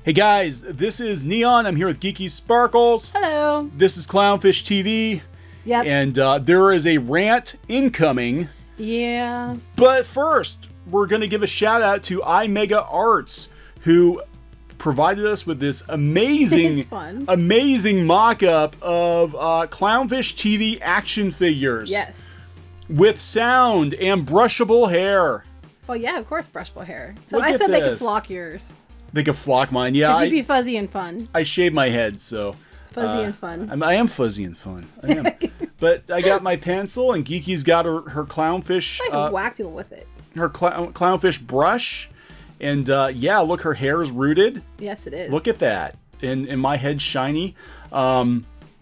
Hey guys, this is Neon. I'm here with Geeky Sparkles. Hello. This is Clownfish TV. Yep. And there is a rant incoming. Yeah. But first, we're going to give a shout out to iMega Arts, who provided us with this amazing mock-up of Clownfish TV action figures. Yes. With sound and brushable hair. Well, yeah, of course, brushable hair. So Look I at said they this. could flock yours. They could flock mine, yeah. Because you'd be fuzzy and fun. I shaved my head, so... Fuzzy and fun. I am fuzzy and fun. I am. But I got my pencil, and Geeky's got her clownfish... I can whack people with it. Her clownfish brush. And yeah, look, her hair is rooted. Yes, it is. Look at that. And my head's shiny.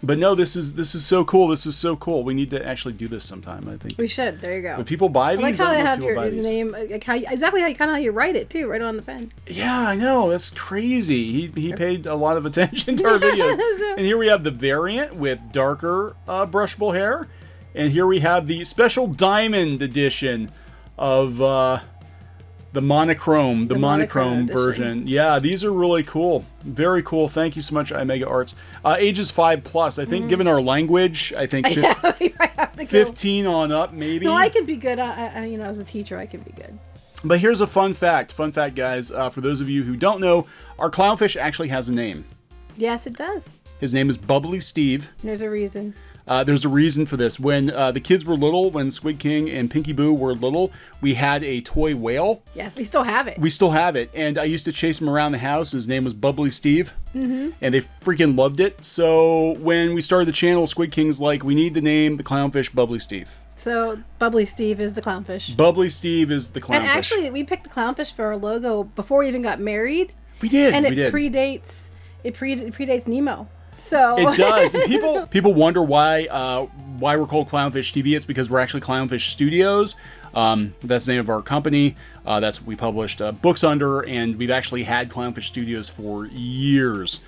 But no, this is so cool. This is so cool. We need to actually do this sometime, I think. We should. There you go. Would people buy these? I like how they have your name, like exactly how you write it too, right on the pen. Yeah, I know. That's crazy. He paid a lot of attention to our videos. And here we have the variant with darker brushable hair, and here we have the special diamond edition of the monochrome version. Yeah, these are really cool. Very cool. Thank you so much, iMega Arts. Ages 5+. I think, given our language, I think 15 on up, maybe. No, I could be good. As a teacher, I could be good. But here's a fun fact. Fun fact, guys. For those of you who don't know, our clownfish actually has a name. Yes, it does. His name is Bubbly Steve. There's a reason. There's a reason for this. When the kids were little, when Squid King and Pinky Boo were little, we had a toy whale. Yes, we still have it. We still have it. And I used to chase him around the house. His name was Bubbly Steve. And they freaking loved it. So when we started the channel, Squid King's like, we need to name the clownfish Bubbly Steve. So Bubbly Steve is the clownfish. Bubbly Steve is the clownfish. And actually, we picked the clownfish for our logo before we even got married. We did. And it predates Nemo. So it does. And people wonder why we're called Clownfish TV. It's because we're actually Clownfish Studios. That's the name of our company. That's what we published books under, and we've actually had Clownfish Studios for years.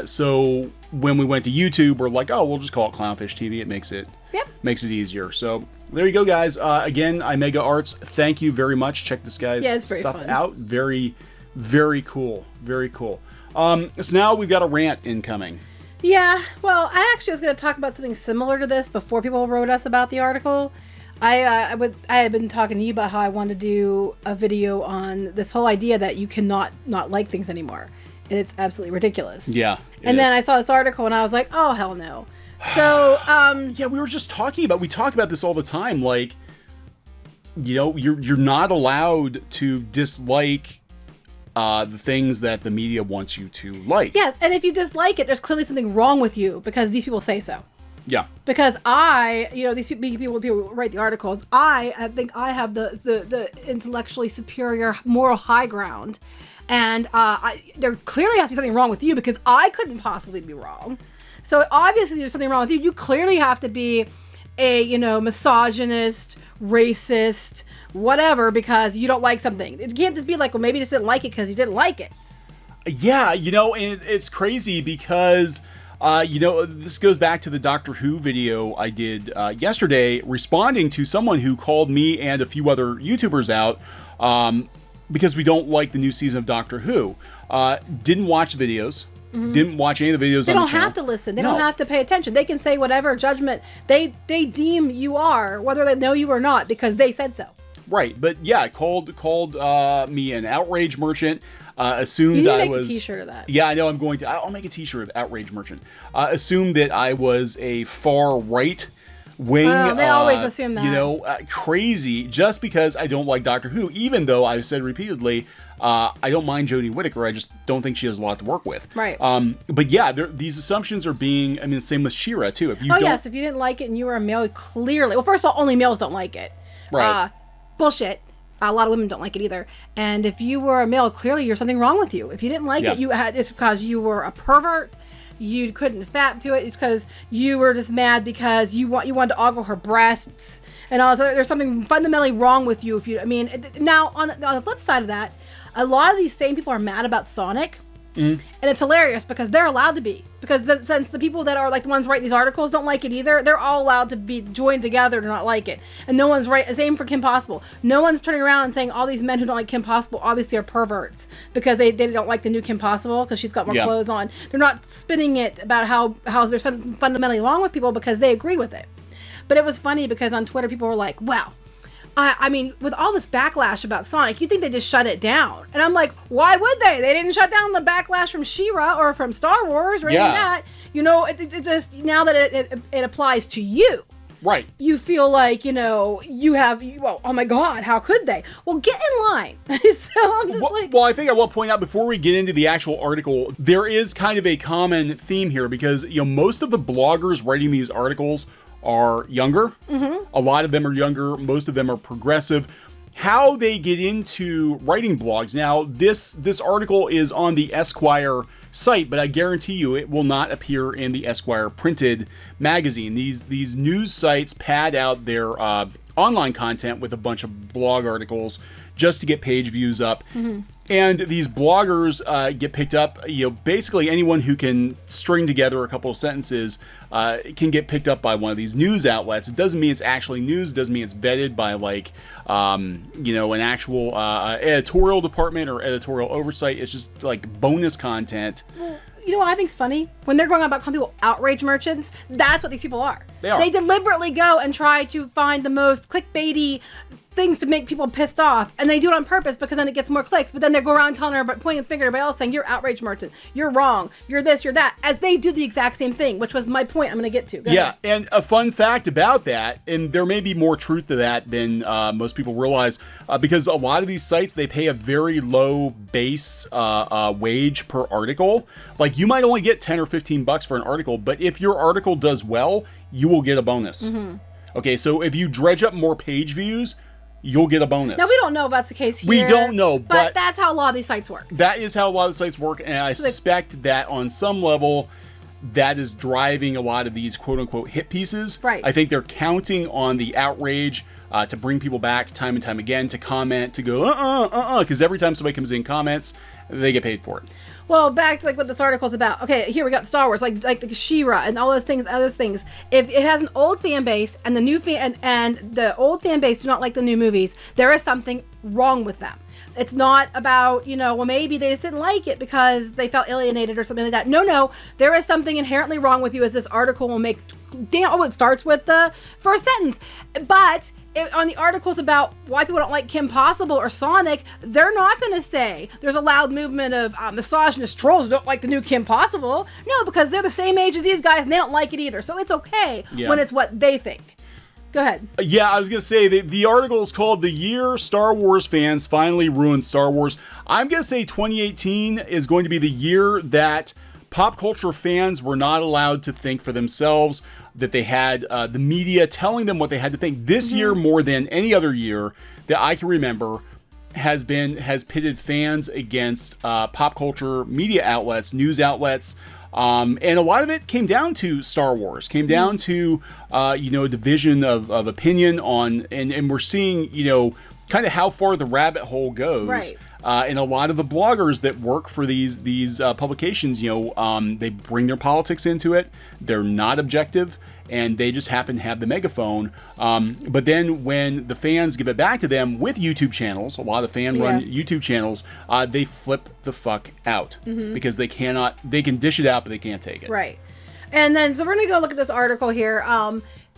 So when we went to YouTube, we're like, oh, we'll just call it Clownfish TV. It makes it easier. So there you go, guys. Again, iMega Arts, thank you very much. Check this guy's stuff out. Very, very cool. Very cool. So now we've got a rant incoming. Yeah, well, I actually was going to talk about something similar to this before people wrote us about the article. I had been talking to you about how I wanted to do a video on this whole idea that you cannot not like things anymore, and it's absolutely ridiculous. Yeah. And then I saw this article and I was like, oh hell no. So yeah, we were just talking about. We talk about this all the time. Like, you know, you're not allowed to dislike the things that the media wants you to like. Yes, and if you dislike it, there's clearly something wrong with you because these people say so. Yeah. Because these people write the articles. I think I have the intellectually superior moral high ground, and there clearly has to be something wrong with you because I couldn't possibly be wrong. So obviously there's something wrong with you. You clearly have to be a misogynist, racist, whatever, because you don't like something. It can't just be like, well, maybe you just didn't like it because you didn't like it. Yeah, and it's crazy because, this goes back to the Doctor Who video I did yesterday, responding to someone who called me and a few other YouTubers out because we don't like the new season of Doctor Who. Didn't watch the videos. Didn't watch any of the videos on the channel. They don't have to listen. They don't have to pay attention. They can say whatever judgment they deem you are, whether they know you or not, because they said so. Right, but yeah, called me an outrage merchant. Assumed I was. You need to make a T-shirt of that. Yeah, I know. I'm going to. I'll make a T-shirt of outrage merchant. Assumed that I was a far right wing. They always assume that. Crazy. Just because I don't like Doctor Who, even though I've said repeatedly, I don't mind Jodie Whittaker. I just don't think she has a lot to work with. Right. But yeah, these assumptions are being. I mean, same with She-Ra too. If you yes, if you didn't like it and you were a male, clearly. Well, first of all, only males don't like it. Right. Bullshit. A lot of women don't like it either. And if you were a male, clearly there's something wrong with you. If you didn't like it, it's because you were a pervert. You couldn't fap to it. It's because you were just mad because you wanted to ogle her breasts and all. There's something fundamentally wrong with you. Now on the flip side of that, a lot of these same people are mad about Sonic And it's hilarious because they're allowed to be. Because since the people that are like the ones writing these articles don't like it either, they're all allowed to be joined together to not like it. And no one's right. Same for Kim Possible. No one's turning around and saying all these men who don't like Kim Possible obviously are perverts because they don't like the new Kim Possible because she's got more clothes on. They're not spinning it about how there's something fundamentally wrong with people because they agree with it. But it was funny because on Twitter people were like, well, I mean, with all this backlash about Sonic, you think they just shut it down. And I'm like, why would they? They didn't shut down the backlash from She-Ra or from Star Wars or anything like that. You know, it just, now that it applies to you. Right. You feel like, you know, well, oh my God, how could they? Well, get in line. So I'm just well, I think I will point out before we get into the actual article, there is kind of a common theme here because, you know, most of the bloggers writing these articles are younger. A lot of them are younger. Most of them are progressive. How they get into writing blogs. Now, this article is on the Esquire site, but I guarantee you it will not appear in the Esquire printed magazine. These news sites pad out their online content with a bunch of blog articles just to get page views up. And these bloggers get picked up. You know, basically anyone who can string together a couple of sentences can get picked up by one of these news outlets. It doesn't mean it's actually news. It doesn't mean it's vetted by like, you know, an actual editorial department or editorial oversight. It's just like bonus content. You know what I think's funny? When they're going about calling people outrage merchants, that's what these people are. They are. They deliberately go and try to find the most clickbaity things to make people pissed off, and they do it on purpose because then it gets more clicks. But then they go around telling everybody, pointing the finger at everybody else, saying you're outrage merchant, you're wrong, you're this, you're that, as they do the exact same thing, which was my point. I'm going to get to. Go ahead. And a fun fact about that, and there may be more truth to that than most people realize, because a lot of these sites, they pay a very low base wage per article. Like you might only get 10 or 15 bucks for an article, but if your article does well, you will get a bonus. Okay, so if you dredge up more page views, you'll get a bonus. Now, we don't know if that's the case here. We don't know, but that's how a lot of these sites work. That is how a lot of the sites work, and I suspect that on some level, that is driving a lot of these quote-unquote hit pieces. Right. I think they're counting on the outrage to bring people back time and time again, to comment, to go, because every time somebody comes in comments, they get paid for it. Well, back to like what this article's about. Okay, here we got Star Wars, like the She-Ra and all those things, other things. If it has an old fan base and the new and the old fan base do not like the new movies, there is something wrong with them. It's not about, you know, well, maybe they just didn't like it because they felt alienated or something like that. No, there is something inherently wrong with you, as this article will make. It starts with the first sentence, but on the articles about why people don't like Kim Possible or Sonic, they're not going to say there's a loud movement of misogynist trolls who don't like the new Kim Possible. No, because they're the same age as these guys and they don't like it either. So it's okay when it's what they think. Go ahead. Yeah, I was going to say the article is called "The Year Star Wars Fans Finally Ruined Star Wars." I'm going to say 2018 is going to be the year that pop culture fans were not allowed to think for themselves, that they had the media telling them what they had to think. This year, more than any other year that I can remember, has pitted fans against pop culture media outlets, news outlets. And a lot of it came down to Star Wars, came down to, you know, a division of opinion on, and we're seeing, you know, kind of how far the rabbit hole goes. Right. And a lot of the bloggers that work for these publications, you know, they bring their politics into it. They're not objective, and they just happen to have the megaphone. But then when the fans give it back to them with YouTube channels, a lot of fan-run YouTube channels, they flip the fuck out because they can dish it out, but they can't take it. Right. And then, so we're going to go look at this article here.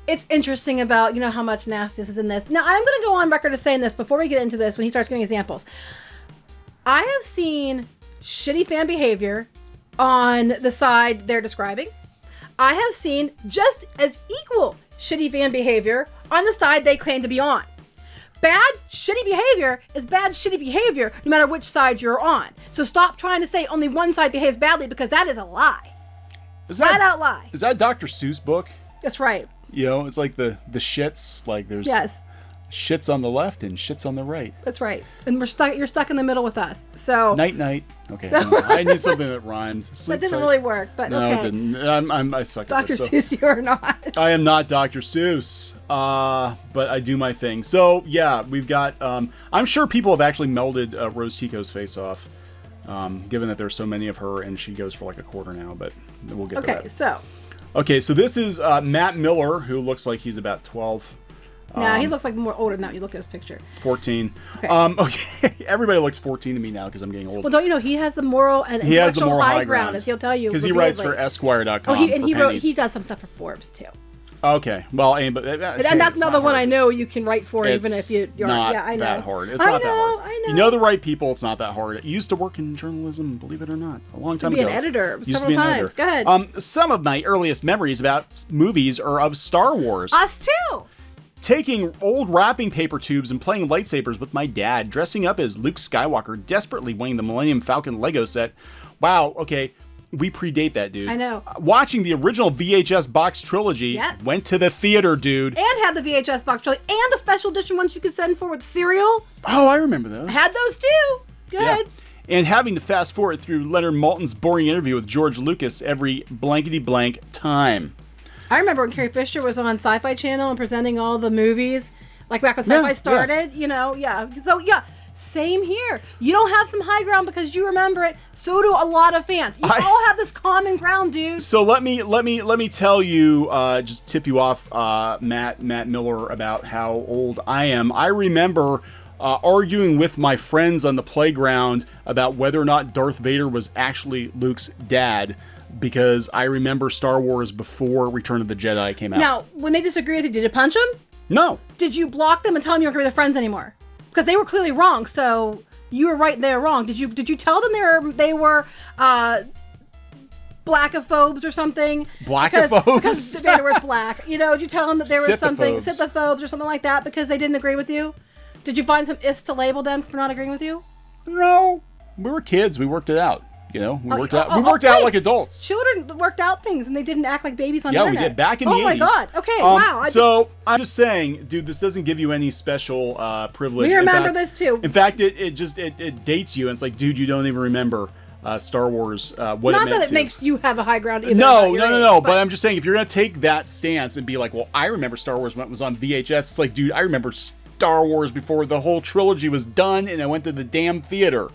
It's interesting about, you know, how much nastiness is in this. Now, I'm going to go on record as saying this before we get into this, when he starts giving examples. I have seen shitty fan behavior on the side they're describing. I have seen just as equal shitty fan behavior on the side they claim to be on. Bad, shitty behavior is bad, shitty behavior, no matter which side you're on. So stop trying to say only one side behaves badly, because that is a lie. Flat out lie. Is that a Dr. Seuss book? That's right. You know, it's like the shits, like there's shits on the left and shits on the right. That's right. And you're stuck in the middle with us. So night. Okay. No, I need something that rhymes. That didn't really work, but no, okay. it didn't. I suck at Dr. this. Seuss, you are not. I am not Dr. Seuss. But I do my thing. So yeah, we've got I'm sure people have actually melded Rose Tico's face off. given that there's so many of her, and she goes for like a quarter now, but we'll get to that. Okay, so this is Matt Miller, who looks like he's about 12. Nah, he looks like more older than that when you look at his picture. 14. Okay. Okay. Everybody looks 14 to me now because I'm getting old. Well, don't you know he has the moral and intellectual high ground, as he'll tell you. Because he writes for Esquire.com. Oh, he does some stuff for Forbes too. Okay. Well, and that's another one I know you can write for, even if you're not I know. that hard. It's not that hard. I know. You know the right people. It's not that hard. I used to work in journalism, believe it or not, a long time ago. Used to be an editor several times. Go ahead. Some of my earliest memories about movies are of Star Wars. Us too. Taking old wrapping paper tubes and playing lightsabers with my dad, dressing up as Luke Skywalker, desperately winning the Millennium Falcon Lego set. Wow, okay, we predate that, dude. I know. Watching the original VHS box trilogy, went to the theater, dude. And had the VHS box trilogy, and the special edition ones you could send for with cereal. Oh, I remember those. I had those too. Good. Yeah. And having to fast forward through Leonard Maltin's boring interview with George Lucas every blankety blank time. I remember when Carrie Fisher was on Sci-Fi Channel and presenting all the movies, like back when Sci-Fi started, So, same here. You don't have some high ground because you remember it. So do a lot of fans. You all have this common ground, dude. So let me tell you, just tip you off, Matt Miller, about how old I am. I remember arguing with my friends on the playground about whether or not Darth Vader was actually Luke's dad, because I remember Star Wars before Return of the Jedi came out. Now, when they disagree with you, did you punch them? No. Did you block them and tell them you weren't going to be their friends anymore? Because they were clearly wrong, so you were right, they're wrong. Did you tell them they were blackophobes or something? Blackophobes? Because Vader was black. Did you tell them that there was something, Sithophobes or something like that, because they didn't agree with you? Did you find some ists to label them for not agreeing with you? No. We were kids. We worked it out. We worked out like adults. Children worked out things, and they didn't act like babies on the internet. Yeah, we did. Back in the 80s. Oh, my God. Okay, wow. I'm just saying, dude, this doesn't give you any special privilege. We remember this, too. In fact, it dates you, and it's like, dude, you don't even remember Star Wars, what it meant to. Not that it makes you have a high ground either. No. But I'm just saying, if you're going to take that stance and be like, well, I remember Star Wars when it was on VHS, it's like, dude, I remember Star Wars before the whole trilogy was done, and I went to the damn theater.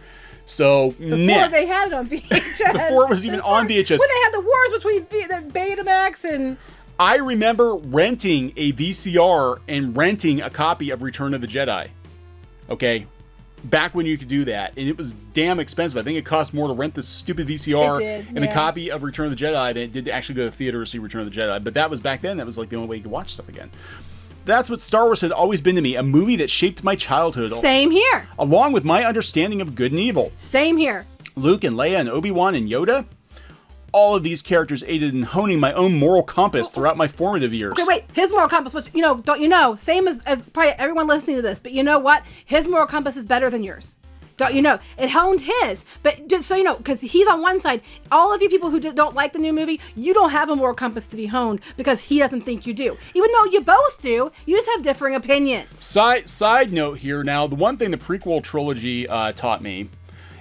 So, before they had it on VHS. Before it was even on VHS. When they had the wars between the Betamax and... I remember renting a VCR and renting a copy of Return of the Jedi. Okay? Back when you could do that. And it was damn expensive. I think it cost more to rent this stupid VCR and a copy of Return of the Jedi than it did to actually go to the theater to see Return of the Jedi. But that was back then. That was like the only way you could watch stuff again. That's what Star Wars had always been to me, a movie that shaped my childhood. Same here. Along with my understanding of good and evil. Same here. Luke and Leia and Obi-Wan and Yoda. All of these characters aided in honing my own moral compass throughout my formative years. Okay, wait. His moral compass, which, don't you know, same as probably everyone listening to this, but you know what? His moral compass is better than yours. Don't you know? It honed his. But just so you know, because he's on one side, all of you people who don't like the new movie, you don't have a moral compass to be honed because he doesn't think you do. Even though you both do, you just have differing opinions. Side note here now, the one thing the prequel trilogy taught me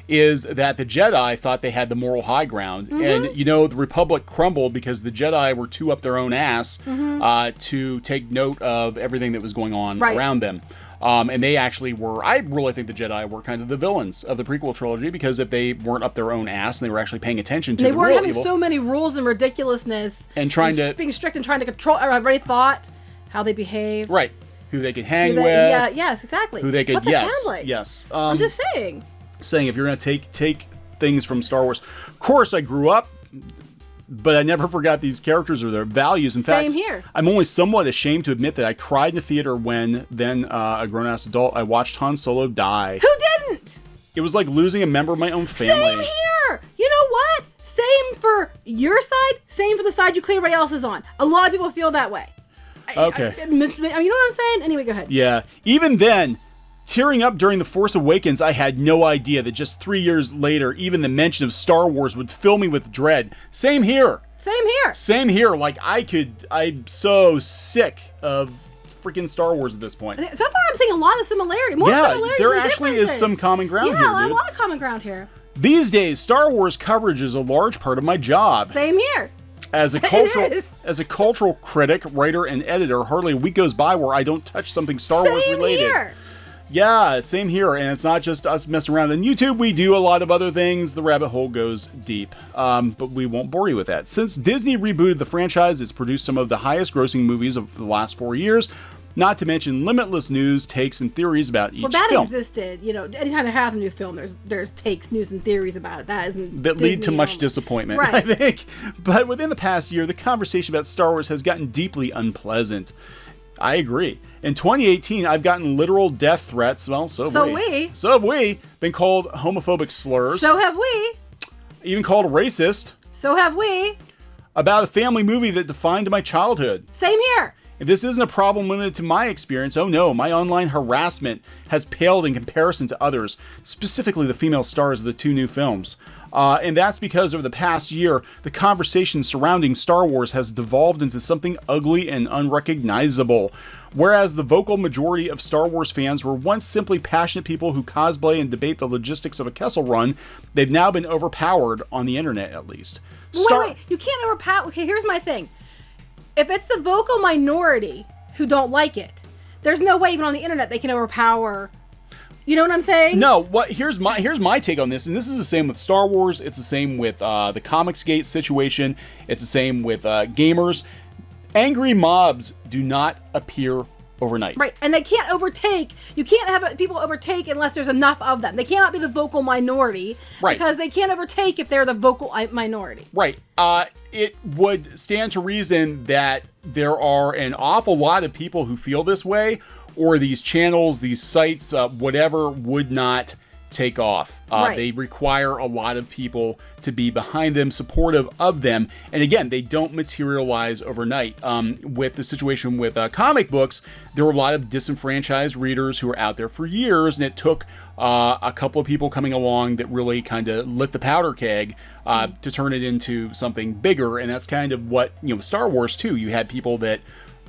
is that the Jedi thought they had the moral high ground. And, the Republic crumbled because the Jedi were too up their own ass to take note of everything that was going on around them. And they actually were, I really think the Jedi were kind of the villains of the prequel trilogy, because if they weren't up their own ass and they were actually paying attention to the real evil. They weren't having so many rules and ridiculousness. And being strict and trying to control, everybody thought how they behaved. Right. Who they could hang with. Yeah, yes, exactly. Who they could, What's it sound like? Yes. I'm just saying. Saying if you're going to take things from Star Wars. Of course, I grew up, but I never forgot these characters or their values. In fact, same here. I'm only somewhat ashamed to admit that I cried in the theater when, then a grown-ass adult, I watched Han Solo die. Who didn't? It was like losing a member of my own family. Same here. You know what? Same for your side, same for the side you clear everybody else is on. A lot of people feel that way. Okay. You know what I'm saying? Anyway, go ahead. Yeah. Even then, tearing up during The Force Awakens, I had no idea that just 3 years later, even the mention of Star Wars would fill me with dread. Same here. Same here. Like, I'm so sick of freaking Star Wars at this point. So far, I'm seeing a lot of similarity. More similarities there than actually is some common ground here, dude. Yeah, a lot of common ground here. These days, Star Wars coverage is a large part of my job. Same here. As a cultural critic, writer, and editor, hardly a week goes by where I don't touch something Star Wars related. Here. Yeah, same here, and it's not just us messing around on YouTube. We do a lot of other things. The rabbit hole goes deep, but we won't bore you with that. Since Disney rebooted the franchise, it's produced some of the highest-grossing movies of the last 4 years, not to mention limitless news, takes, and theories about each film. Well, that existed. You know, anytime they have a new film, there's takes, news, and theories about it. That isn't that lead to Disney much only. disappointment, Right. I think. But within the past year, the conversation about Star Wars has gotten deeply unpleasant. I agree. In 2018, I've gotten literal death threats. Well, so have we. Been called homophobic slurs. So have we. Even called racist. So have we. About a family movie that defined my childhood. Same here. If this isn't a problem limited to my experience, oh no, my online harassment has paled in comparison to others, specifically the female stars of the 2 new films. And that's because over the past year, the conversation surrounding Star Wars has devolved into something ugly and unrecognizable. Whereas the vocal majority of Star Wars fans were once simply passionate people who cosplay and debate the logistics of a Kessel Run, they've now been overpowered on the internet, at least. Wait, you can't overpower. Okay, here's my thing. If it's the vocal minority who don't like it, there's no way even on the internet they can overpower. You know what I'm saying? No. Here's my take on this, and this is the same with Star Wars. It's the same with the Comicsgate situation. It's the same with gamers. Angry mobs do not appear overnight. Right, and they can't overtake. You can't have people overtake unless there's enough of them. They cannot be the vocal minority, right? Because they can't overtake if they're the vocal minority. Right. It would stand to reason that there are an awful lot of people who feel this way, or these channels, these sites, whatever, would not take off. Right. They require a lot of people to be behind them, supportive of them. And again, they don't materialize overnight. With the situation with comic books, there were a lot of disenfranchised readers who were out there for years, and it took a couple of people coming along that really kind of lit the powder keg to turn it into something bigger. And that's kind of what, with Star Wars too. You had people that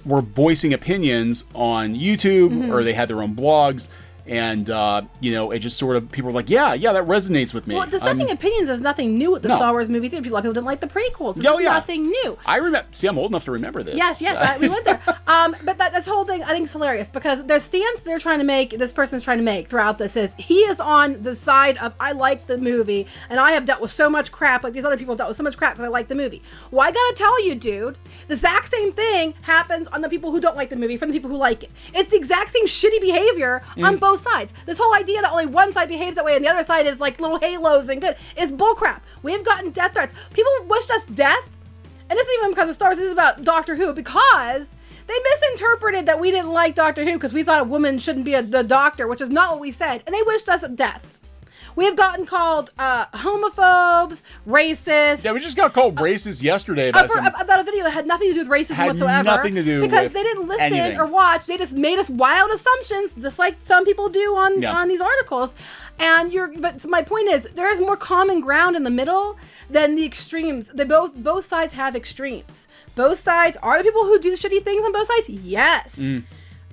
were voicing opinions on YouTube, or they had their own blogs. And, it just sort of, people were like, yeah, that resonates with me. Well, dissenting opinions is nothing new with the Star Wars movies. A lot of people didn't like the prequels. This is nothing new. I remember, I'm old enough to remember this. Yes, we went there. But this whole thing, I think, is hilarious because the stance they're trying to make, this person's trying to make throughout this is, he is on the side of, I like the movie, and I have dealt with so much crap, like these other people have dealt with so much crap because I like the movie. Well, I gotta tell you, dude, the exact same thing happens on the people who don't like the movie from the people who like it. It's the exact same shitty behavior on both sides. This whole idea that only one side behaves that way and the other side is like little halos and good is bullcrap. We have gotten death threats. People wished us death, and this isn't even because of Star Wars. This is about Doctor Who, because they misinterpreted that we didn't like Doctor Who because we thought a woman shouldn't be the doctor, which is not what we said, and they wished us death. We have gotten called homophobes, racist. Yeah, we just got called racist yesterday about a video that had nothing to do with racism whatsoever. Nothing to do because with they didn't listen anything. or watch. They just made us wild assumptions, just like some people do on these articles. But my point is, there is more common ground in the middle than the extremes. Both sides have extremes. Both sides are the people who do shitty things on both sides. Yes.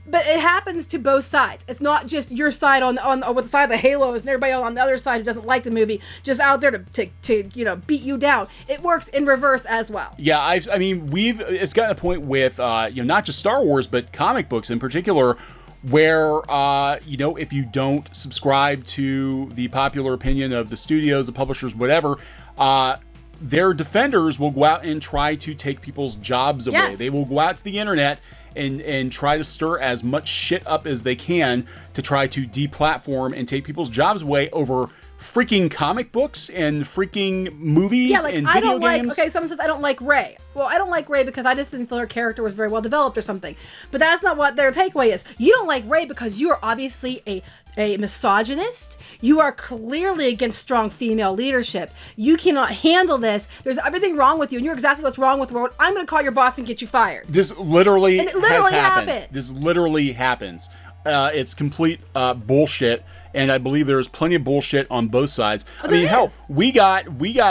But it happens to both sides. It's not just your side on with the side of the halos and everybody on the other side who doesn't like the movie just out there to beat you down. It works in reverse as well. Yeah, it's gotten a point with not just Star Wars but comic books in particular, where if you don't subscribe to the popular opinion of the studios, the publishers, whatever, their defenders will go out and try to take people's jobs away. Yes. They will go out to the internet and try to stir as much shit up as they can to try to deplatform and take people's jobs away over freaking comic books and freaking movies and video games. Someone says, I don't like Rey. Well, I don't like Rey because I just didn't feel her character was very well developed or something. But that's not what their takeaway is. You don't like Rey because you are obviously a misogynist. You are clearly against strong female leadership. You cannot handle this. There's everything wrong with you, and you're exactly what's wrong with the world. I'm going to call your boss and get you fired. This literally has happened. This literally happens. It's complete bullshit, and I believe there's plenty of bullshit on both sides. Hell, we got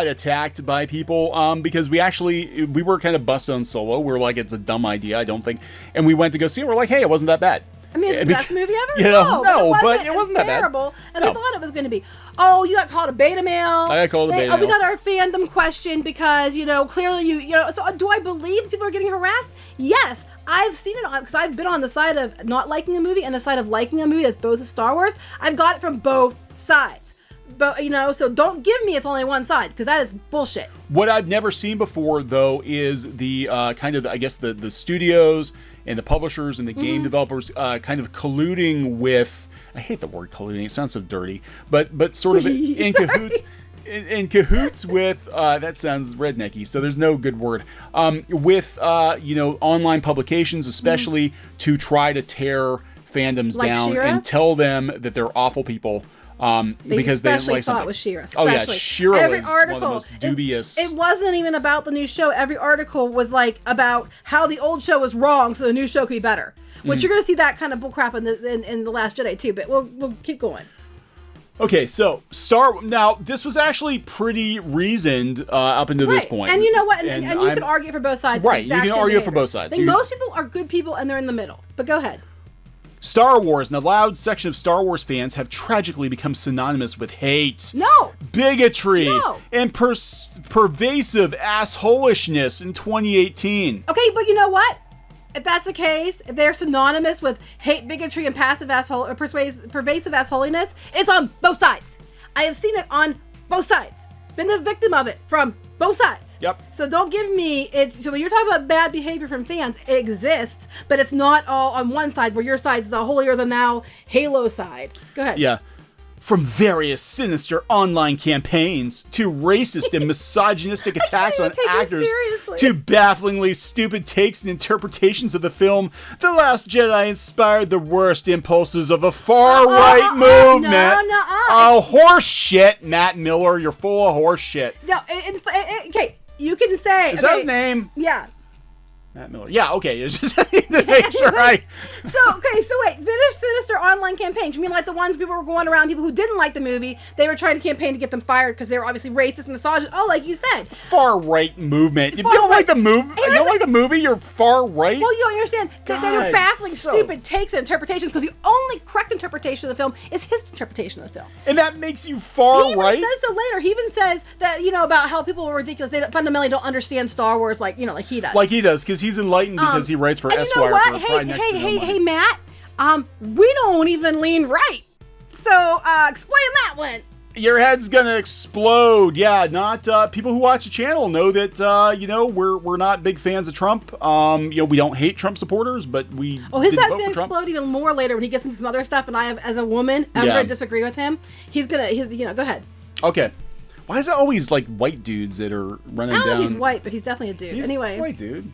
attacked by people because we were kind of busted on Solo. We were like, it's a dumb idea, I don't think, and we went to go see it. We're like, hey, it wasn't that bad. I mean, it's the best movie ever. Yeah, no, but it wasn't that bad. Terrible, and No. I thought it was going to be. Oh, you got called a beta male. I got called a beta Oh, we male. got our fandom questioned because clearly you know. So do I believe people are getting harassed? Yes, I've seen it on because I've been on the side of not liking a movie and the side of liking a movie that's both a Star Wars. I've got it from both sides. But so don't give me it's only one side because that is bullshit. What I've never seen before, though, is the kind of, I guess, the studios and the publishers and the game developers kind of colluding with. I hate the word colluding; it sounds so dirty. But sort of in cahoots. In cahoots with that sounds rednecky, so there's no good word. With online publications, especially to try to tear fandoms Like down She-Ra? and tell them that they're awful people. Because they didn't like saw something. it with She-Ra. Oh yeah, Especially. She-Ra Every was article, one of the most dubious. It wasn't even about the new show. Every article was like about how the old show was wrong, so the new show could be better. Which you're going to see that kind of bullcrap in the Last Jedi too. But we'll keep going. Okay, so now this was actually pretty reasoned up until this point. And you know what? And you can argue for both sides. Right, you can argue for both sides. I think most people are good people and they're in the middle. But go ahead. Star Wars and a loud section of Star Wars fans have tragically become synonymous with hate, No. bigotry, No. and pervasive assholishness in 2018. Okay, but you know what? If that's the case, if they're synonymous with hate, bigotry, and pervasive assholiness, it's on both sides. I have seen it on both sides. Been the victim of it from both sides. Yep. So don't give me it. So when you're talking about bad behavior from fans, it exists, but it's not all on one side where your side's the holier than thou Halo side. Go ahead. Yeah. From various sinister online campaigns to racist and misogynistic attacks on even take this actors seriously. to bafflingly stupid takes and interpretations of the film, The Last Jedi inspired the worst impulses of a far-right movement. Oh, horse shit, Matt Miller. You're full of horse shit. No, okay, you can say. Is that his name? Yeah. Matt Miller. Yeah, okay. It's just to make sure I... So wait. There's sinister online campaigns. You mean like the ones people were going around, people who didn't like the movie, they were trying to campaign to get them fired because they were obviously racist, misogynist. Oh, like you said. Far-right movement. If you don't like the movie, you're far-right? Well, you don't understand. They're baffling, so- stupid takes and interpretations because the only correct interpretation of the film is his interpretation of the film. And that makes you He far-right? even says so later. He even says that, about how people were ridiculous. They fundamentally don't understand Star Wars like he does. Like he does, because he's enlightened because he writes for and Esquire. you know what? For probably next to no money. Hey, Matt. We don't even lean right. So, explain that one. Your head's gonna explode. Yeah, not people who watch the channel know that we're not big fans of Trump. We don't hate Trump supporters, but we. Oh, his didn't head's vote gonna for Trump. explode even more later when he gets into some other stuff. And I have, as a woman, I'm gonna disagree with him. Go ahead. Okay. Why is it always like white dudes that are running I don't down? know if he's white, but he's definitely a dude. He's Anyway. a white dude.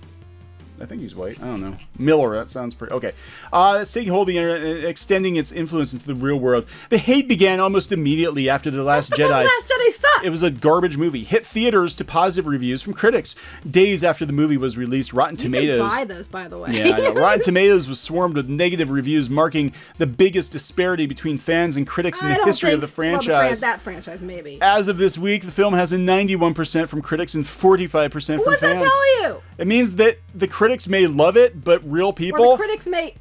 I think he's white. I don't know. Miller, that sounds pretty... Okay. It's taking hold of the internet and extending its influence into the real world. The hate began almost immediately after The Last Jedi. The Last Jedi sucked. It was a garbage movie. Hit theaters to positive reviews from critics. Days after the movie was released, Rotten Tomatoes... You can buy those, by the way. Yeah, I know. Rotten Tomatoes was swarmed with negative reviews, marking the biggest disparity between fans and critics in the history of the franchise. That franchise, maybe. As of this week, the film has a 91% from critics and 45% from fans. What's that tell you? It means that the critics may love it, but real people... Well, the critics may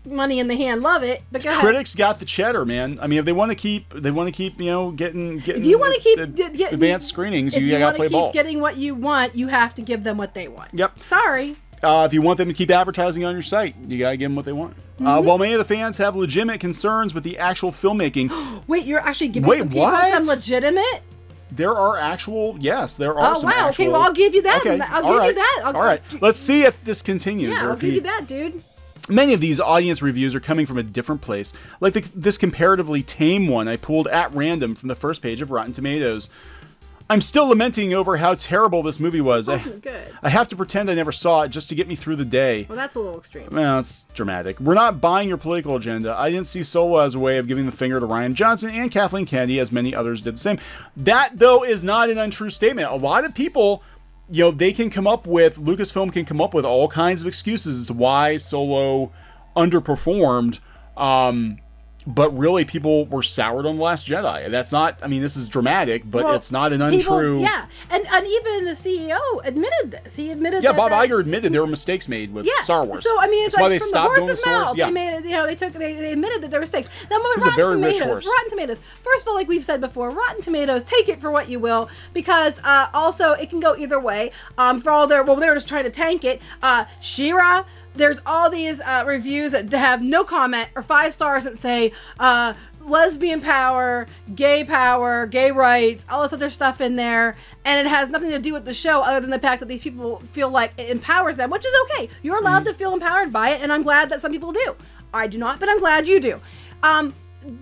money in the hand love it, but go ahead. Critics got the cheddar, man. I mean, if they want to keep, getting. If you want to keep advanced screenings, you gotta play ball. If you want to keep getting what you want, you have to give them what they want. Yep. Sorry. If you want them to keep advertising on your site, you gotta give them what they want. While many of the fans have legitimate concerns with the actual filmmaking. Wait, you're actually giving some people some legitimate? There are actual, yes, there are some wow, actual... okay, well, I'll give you that. Okay, I'll give you that. All right, let's see if this continues. Yeah, I'll give you that, dude. Many of these audience reviews are coming from a different place, like this comparatively tame one I pulled at random from the first page of Rotten Tomatoes. I'm still lamenting over how terrible this movie was. It wasn't good. I have to pretend I never saw it just to get me through the day. Well, that's a little extreme. Well, it's dramatic. We're not buying your political agenda. I didn't see Solo as a way of giving the finger to Rian Johnson and Kathleen Kennedy, as many others did the same. That, though, is not an untrue statement. A lot of people, they can come up with, Lucasfilm can come up with all kinds of excuses as to why Solo underperformed. But really, people were soured on The Last Jedi. That's not, I mean, this is dramatic, but it's not an untrue... And even the CEO admitted this. He admitted Bob Iger admitted there were mistakes made with Star Wars. So, I mean, it's That's why like they from stopped the doing the horse's mouth, stories. they admitted that there were mistakes. Now, It's a very rich Rotten horse. Tomatoes, first of all, like we've said before, Rotten Tomatoes, take it for what you will, because also it can go either way. For all they were just trying to tank it. She-Ra, there's all these reviews that have no comment or 5 stars that say lesbian power, gay rights, all this other stuff in there, and it has nothing to do with the show other than the fact that these people feel like it empowers them, which is okay. You're allowed to feel empowered by it, and I'm glad that some people do. I do not, but I'm glad you do.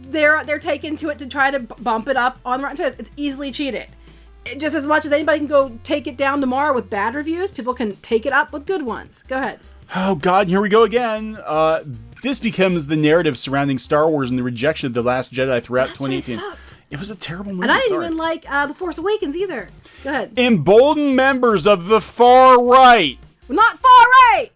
They're taken to it to try to bump it up on Rotten Tomatoes. It's easily cheated. Just as much as anybody can go take it down tomorrow with bad reviews, people can take it up with good ones. Go ahead. Oh, God, here we go again. This becomes the narrative surrounding Star Wars and the rejection of The Last Jedi throughout 2018. It was a terrible movie. And I didn't even like The Force Awakens either. Go ahead. Emboldened members of the far right. Not far right!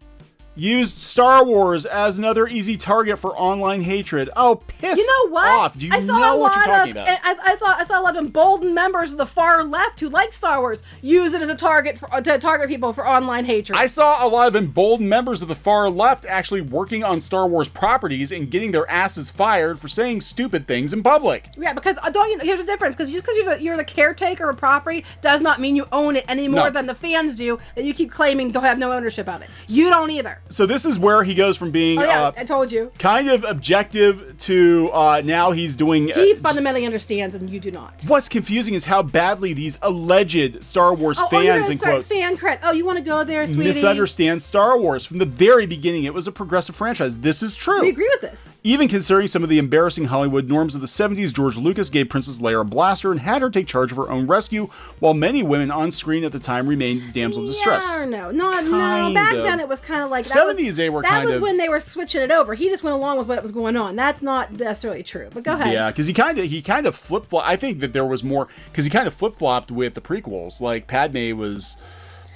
Used Star Wars as another easy target for online hatred. Oh, piss You know what? off. Do you know what you're talking about? I saw a lot of emboldened members of the far left who like Star Wars use it as a target to target people for online hatred. I saw a lot of emboldened members of the far left actually working on Star Wars properties and getting their asses fired for saying stupid things in public. Yeah, because here's the difference. Because just because you're the caretaker of a property does not mean you own it any more than the fans do. That you keep claiming to have no ownership of it. You don't either. So this is where he goes from being I told you, kind of objective to now he's doing... He fundamentally understands and you do not. What's confusing is how badly these alleged Star Wars fans, in quotes... fan cred. Oh, you want to go there, sweetie? Misunderstand Star Wars. From the very beginning, it was a progressive franchise. This is true. We agree with this. Even considering some of the embarrassing Hollywood norms of the 70s, George Lucas gave Princess Leia a blaster and had her take charge of her own rescue, while many women on screen at the time remained damsel in distress. Yeah or no? No. Back then it was kind of like... 70s they were That was when they were switching it over. He just went along with what was going on. That's not necessarily true. But go ahead. Yeah, because he kind of flip-flopped. I think that there was more... Because he kind of flip-flopped with the prequels. Like, Padme was...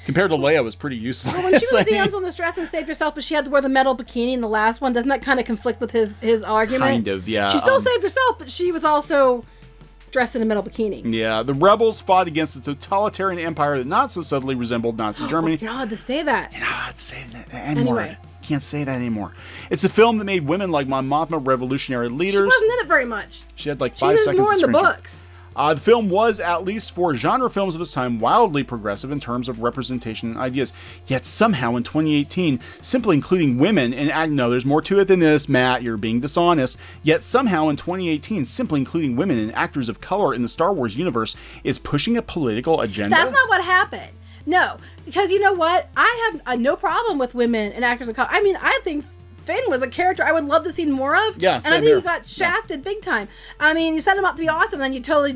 Compared to Leia, was pretty useless. Well, when she was damsel in distress and saved herself, but she had to wear the metal bikini in the last one, doesn't that kind of conflict with his argument? Kind of, yeah. She still saved herself, but she was also dressed in a metal bikini. Yeah, the rebels fought against a totalitarian empire that not so subtly resembled Nazi Germany. You're allowed to say that. You're not allowed to say that anymore. Anyway. Can't say that anymore. It's a film that made women like Mon Mothma revolutionary leaders. She wasn't in it very much. She had like 5 seconds. She was more in the books. The film was, at least for genre films of its time, wildly progressive in terms of representation and ideas. Yet somehow in 2018, simply including women and no, there's more to it than this, Matt. You're being dishonest. Yet somehow in 2018, simply including women and actors of color in the Star Wars universe is pushing a political agenda. That's not what happened. No, because you know what? I have no problem with women and actors of color. I mean, I think Finn was a character I would love to see more of. Yeah, and I think he got shafted big time. I mean, you set him up to be awesome, and then you totally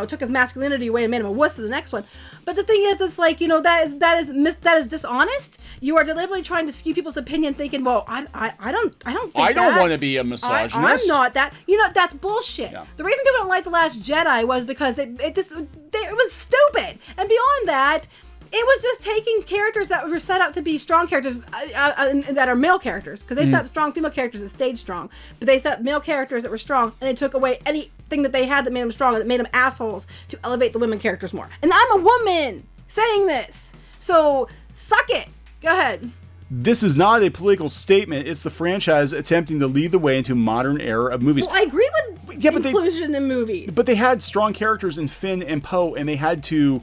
took his masculinity away and made him a wuss to the next one. But the thing is, it's like, that is dishonest. You are deliberately trying to skew people's opinion, thinking, well, I don't think I don't want to be a misogynist. I'm not that. That's bullshit. Yeah. The reason people don't like The Last Jedi was because it was stupid. And beyond that, it was just taking characters that were set up to be strong characters that are male characters, because they set up strong female characters that stayed strong, but they set up male characters that were strong, and they took away anything that they had that made them strong, that made them assholes to elevate the women characters more. And I'm a woman saying this, so suck it. Go ahead. This is not a political statement. It's the franchise attempting to lead the way into a modern era of movies. Well, I agree with inclusion in movies. But they had strong characters in Finn and Poe, and they had to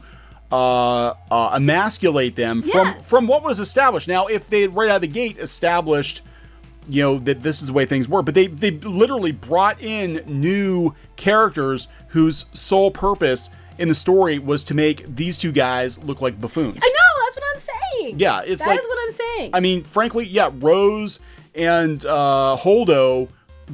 emasculate them from what was established. Now, if they right out of the gate established, that this is the way things were, but they literally brought in new characters whose sole purpose in the story was to make these two guys look like buffoons. I know, that's what I'm saying. Yeah, that is what I'm saying. I mean, frankly, yeah, Rose and Holdo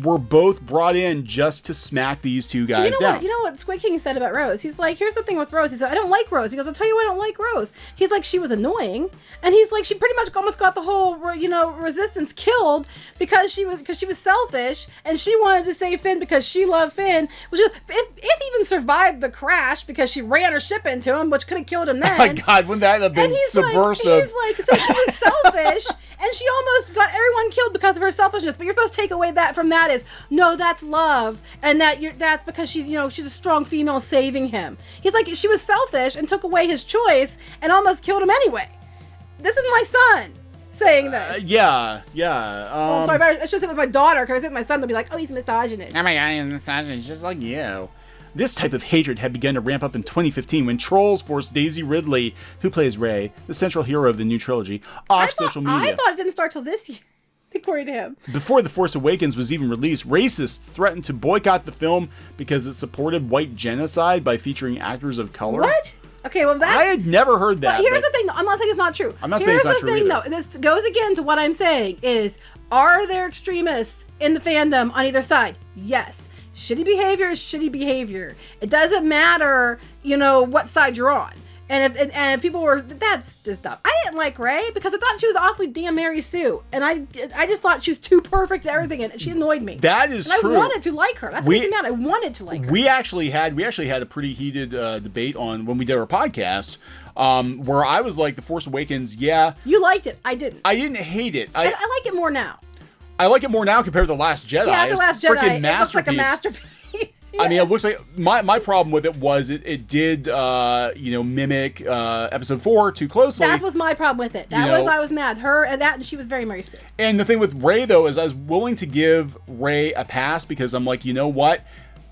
were both brought in just to smack these two guys down. You know what Squid King said about Rose? He's like, here's the thing with Rose. He said, I don't like Rose. He goes, I'll tell you why I don't like Rose. He's like, she was annoying. And he's like, she pretty much almost got the whole, resistance killed because she was selfish and she wanted to save Finn because she loved Finn. Which is, if even survived the crash because she ran her ship into him, which could have killed him then. Oh my God, wouldn't that have been subversive? He's like, so she was selfish. And and she almost got everyone killed because of her selfishness. But you're supposed to take away that from that is, no, that's love, and that's because she's, she's a strong female saving him. He's like, she was selfish and took away his choice and almost killed him anyway. This is my son saying this. Yeah. I'm sorry, but I should say it was my daughter, because if it was my son, they'll be like, oh, he's a misogynist. Oh my god, he's a misogynist, just like you. This type of hatred had begun to ramp up in 2015 when trolls forced Daisy Ridley, who plays Rey, the central hero of the new trilogy, off social media. I thought it didn't start till this year, according to him. Before The Force Awakens was even released, racists threatened to boycott the film because it supported white genocide by featuring actors of color. What? Okay, well I had never heard that. But here's the thing, though. I'm not saying it's not true. I'm not saying it's not true either. Here's the thing, though. This goes again to what I'm saying is, are there extremists in the fandom on either side? Yes. Shitty behavior is shitty behavior. It doesn't matter, what side you're on. And if people were, that's just dumb. I didn't like Rey because I thought she was awfully damn Mary Sue, and I just thought she was too perfect at everything, and she annoyed me. That is true. I wanted to like her. That's what makes me mad. I wanted to like her. We actually had a pretty heated debate on when we did our podcast, where I was like, The Force Awakens, yeah. You liked it. I didn't. I didn't hate it. I like it more now. I like it more now compared to The Last Jedi. Yeah, The Last Jedi, freaking it looks like a masterpiece. Yeah. I mean, it looks like my problem with it was it did mimic episode 4 too closely. That was my problem with it. I was mad. Her and she was very Mary Sue. And the thing with Rey though is I was willing to give Rey a pass because I'm like, you know what?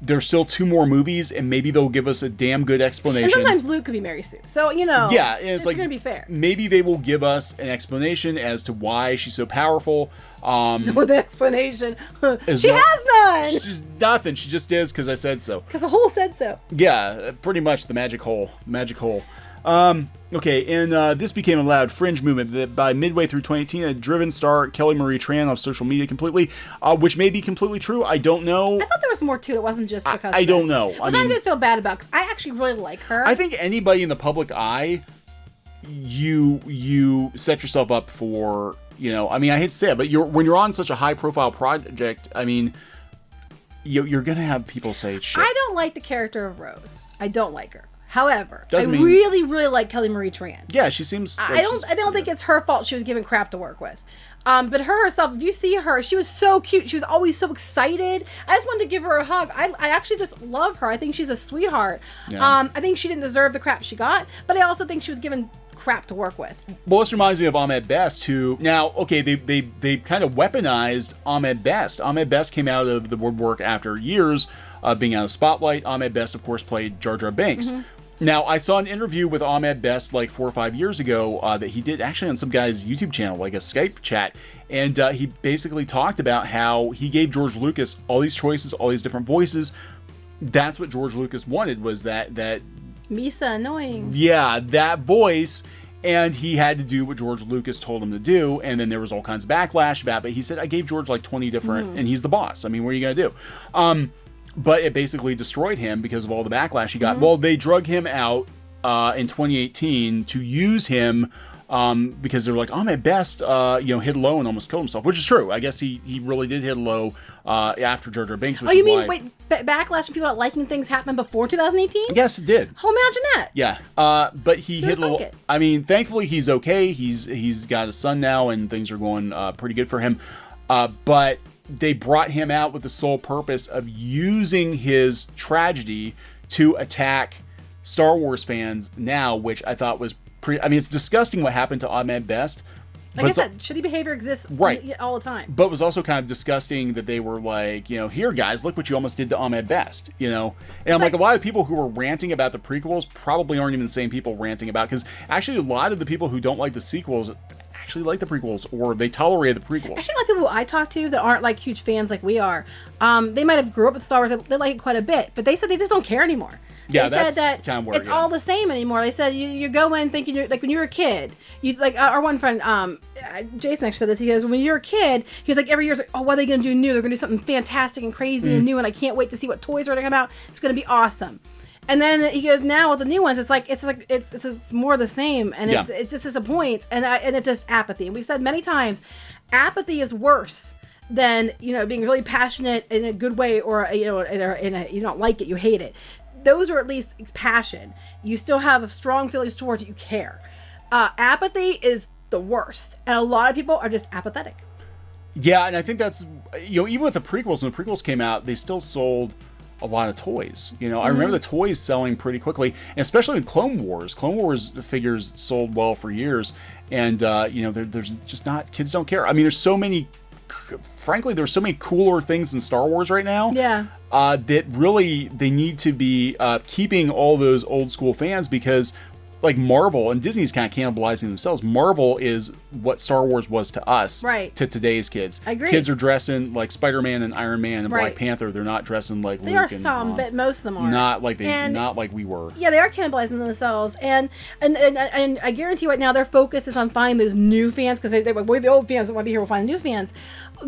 There's still 2 more movies, and maybe they'll give us a damn good explanation. And sometimes Luke could be Mary Sue, so yeah, and it's like gonna be fair. Maybe they will give us an explanation as to why she's so powerful. With explanation, she has none. She's nothing. She just is because I said so. Because the hole said so. Yeah, pretty much the magic hole. Okay, and this became a loud fringe movement that by midway through 2018 had driven star Kelly Marie Tran off social media completely, which may be completely true. I don't know. I thought there was more to it. It wasn't just because I don't know. Which I did feel bad about because I actually really like her. I think anybody in the public eye, you set yourself up for, I mean, I hate to say it, but when you're on such a high profile project, I mean, you're going to have people say shit. I don't like the character of Rose. I don't like her. However, really, really like Kelly Marie Tran. Yeah, she seems. I don't think it's her fault she was given crap to work with. But her herself, if you see her, she was so cute. She was always so excited. I just wanted to give her a hug. I actually just love her. I think she's a sweetheart. Yeah. I think she didn't deserve the crap she got, but I also think she was given crap to work with. Well, this reminds me of Ahmed Best, who now, okay, they kind of weaponized Ahmed Best. Ahmed Best came out of the woodwork after years of being out of the spotlight. Ahmed Best, of course, played Jar Jar Binks. Mm-hmm. Now, I saw an interview with Ahmed Best like 4 or 5 years ago that he did actually on some guy's YouTube channel, like a Skype chat. And he basically talked about how he gave George Lucas all these choices, all these different voices. That's what George Lucas wanted, was that Misa annoying. Yeah, that voice. And he had to do what George Lucas told him to do. And then there was all kinds of backlash about it. But he said, I gave George like 20 different, and he's the boss. I mean, what are you going to do? But it basically destroyed him because of all the backlash he got. Mm-hmm. Well, they drug him out in 2018 to use him because they were like, Ahmed Best, hit low and almost killed himself, which is true. I guess he really did hit low after Jar Jar Binks. Which backlash from people not liking things happened before 2018? Yes, it did. Oh, imagine that. Yeah, but he hit a little. I mean, thankfully he's okay. He's got a son now, and things are going pretty good for him. But they brought him out with the sole purpose of using his tragedy to attack Star Wars fans now, which I thought was pretty. I mean, it's disgusting what happened to Ahmed Best. Like I said, shitty behavior exists all the time. But it was also kind of disgusting that they were like, here, guys, look what you almost did to Ahmed Best, And I'm like, a lot of people who were ranting about the prequels probably aren't even the same people ranting about, because actually a lot of the people who don't like the sequels actually like the prequels, or they tolerate the prequels. Actually, like people I talk to that aren't like huge fans like we are, they might have grew up with Star Wars, they like it quite a bit, but they said they just don't care anymore. Yeah, they that's said that kind of weird. It's all the same anymore. They said you go in thinking you're like when you were a kid. You like our one friend, Jason actually said this. He goes, when you're a kid, he was like every year, like, oh, what are they gonna do new? They're gonna do something fantastic and crazy and new, and I can't wait to see what toys are gonna come out. It's gonna be awesome. And then he goes, now with the new ones, it's more the same, and it just disappoints, and it's just apathy. And we've said many times, apathy is worse than being really passionate in a good way, or in a you don't like it, you hate it. Those are at least passion. You still have strong feelings towards it. You care. Apathy is the worst. And a lot of people are just apathetic. Yeah, and I think that's, even with the prequels, when the prequels came out, they still sold a lot of toys. I remember the toys selling pretty quickly, and especially in Clone Wars. Clone Wars figures sold well for years, and there's just not, kids don't care. I mean, there's so many cooler things in Star Wars right now. Yeah. That really they need to be keeping all those old school fans, because like Marvel and Disney's kind of cannibalizing themselves. Marvel is what Star Wars was to us, right? To today's kids. I agree. Kids are dressing like Spider-Man and Iron Man and right. Black Panther. They're not dressing like they Luke are and some, but most of them are not like we were. Yeah, they are cannibalizing themselves, and I guarantee right now their focus is on finding those new fans, because they're like, well, the old fans that want to be here will find the new fans.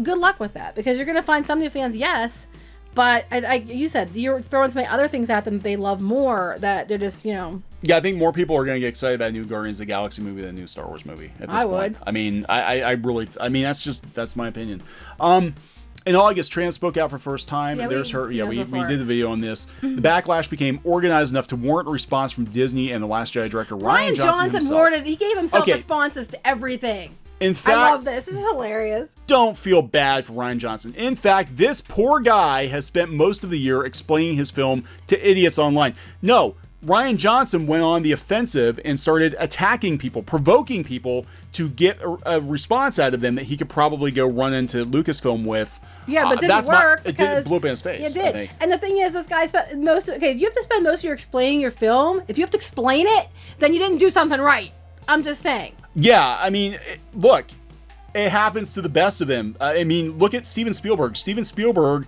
Good luck with that, because you're going to find some new fans, yes. But you said you're throwing so many other things at them that they love more, that they're just, Yeah, I think more people are going to get excited about a new Guardians of the Galaxy movie than a new Star Wars movie at this point. Would. I mean, I really, that's my opinion. In August, Trans spoke out for first time. Yeah, There's her. Yeah, we before. did the video on this. The backlash became organized enough to warrant a response from Disney and The Last Jedi director Rian Johnson himself. warranted. He gave himself responses to everything. In fact, I love this. This is hilarious. Don't feel bad for Rian Johnson. In fact, this poor guy has spent most of the year explaining his film to idiots online. No, Rian Johnson went on the offensive and started attacking people, provoking people to get a response out of them that he could probably go run into Lucasfilm with. Yeah, but didn't work. It blew up in his face. It did. And the thing is, this guy spent if you have to spend most of your explaining your film, if you have to explain it, then you didn't do something right. I'm just saying. Yeah, I mean, look, it happens to the best of them. I mean, look at Steven Spielberg. Steven Spielberg,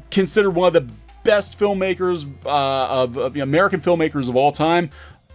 considered one of the best filmmakers of American filmmakers of all time.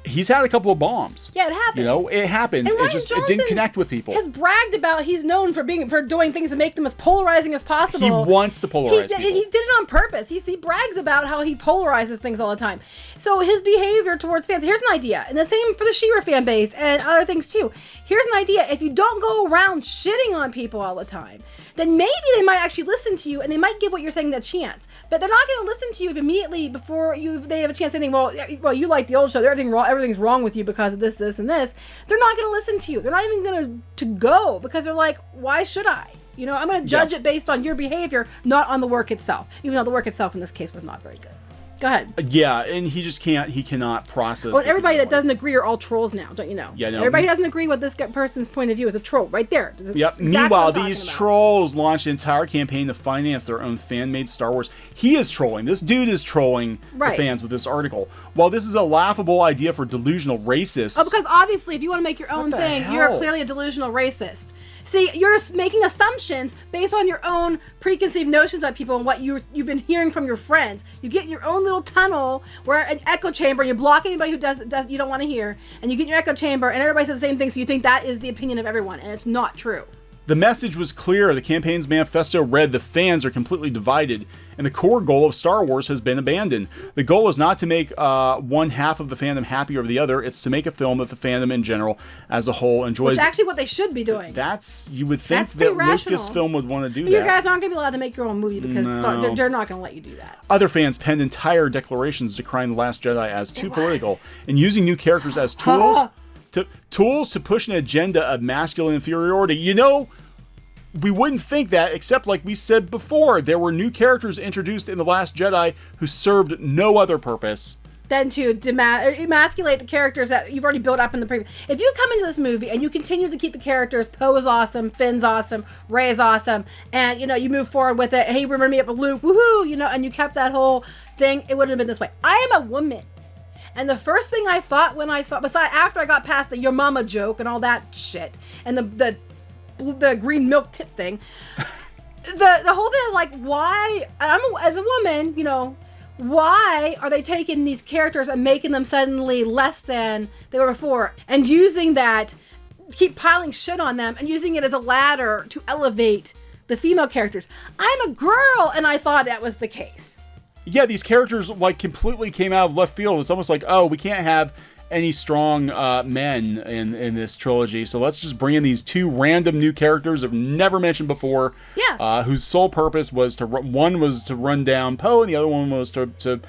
He's had a couple of bombs. Yeah, it happens. It happens. It didn't connect with people. Has bragged about he's known for doing things to make them as polarizing as possible. He wants to polarize people. He did it on purpose. He brags about how he polarizes things all the time. So his behavior towards fans. Here's an idea, and the same for the She-Ra fan base and other things too. Here's an idea: if you don't go around shitting on people all the time, then maybe they might actually listen to you, and they might give what you're saying a chance. But they're not going to listen to you if immediately before they have a chance to think, well, you like the old show, everything's wrong with you because of this, and this. They're not going to listen to you. They're not even going to go, because they're like, why should I? I'm going to judge it based on your behavior, not on the work itself. Even though the work itself in this case was not very good. Go ahead. Yeah, and he just cannot process. Well, everybody that doesn't agree are all trolls now, don't you know? Yeah, no. Everybody who doesn't agree with this person's point of view is a troll, right there. Yep. Exactly Meanwhile, these trolls launched an entire campaign to finance their own fan-made Star Wars. He is trolling. This dude is trolling the fans with this article. While this is a laughable idea for delusional racists. Oh, because obviously, if you want to make your own thing, you're clearly a delusional racist. See, you're making assumptions based on your own preconceived notions about people and what you've been hearing from your friends. You get in your own little tunnel, where an echo chamber, and you block anybody who does you don't want to hear, and you get in your echo chamber, and everybody says the same thing, so you think that is the opinion of everyone, and it's not true. The message was clear. The campaign's manifesto read, "The fans are completely divided, and the core goal of Star Wars has been abandoned. The goal is not to make one half of the fandom happy over the other. It's to make a film that the fandom in general, as a whole, enjoys." Which is actually what they should be doing. You would think that Lucasfilm would want to do that. You guys aren't going to be allowed to make your own movie, because they're not going to let you do that. Other fans penned entire declarations decrying The Last Jedi as too political and using new characters as tools. Tools to push an agenda of masculine inferiority. We wouldn't think that, except like we said before, there were new characters introduced in The Last Jedi who served no other purpose than to emasculate the characters that you've already built up in the previous. If you come into this movie and you continue to keep the characters, Poe is awesome, Finn's awesome, Rey is awesome, and you move forward with it, hey, remember me up with Luke, woohoo, and you kept that whole thing, it wouldn't have been this way. I am a woman. And the first thing I thought when I saw, after I got past the your mama joke and all that shit, and the green milk tit thing, the whole thing is like, why, as a woman, why are they taking these characters and making them suddenly less than they were before, and using that, keep piling shit on them, and using it as a ladder to elevate the female characters? I'm a girl, and I thought that was the case. Yeah, these characters completely came out of left field. It's almost like, oh, we can't have any strong men in this trilogy. So let's just bring in these two random new characters I've never mentioned before. Yeah. Whose sole purpose was one was to run down Poe, and the other one was to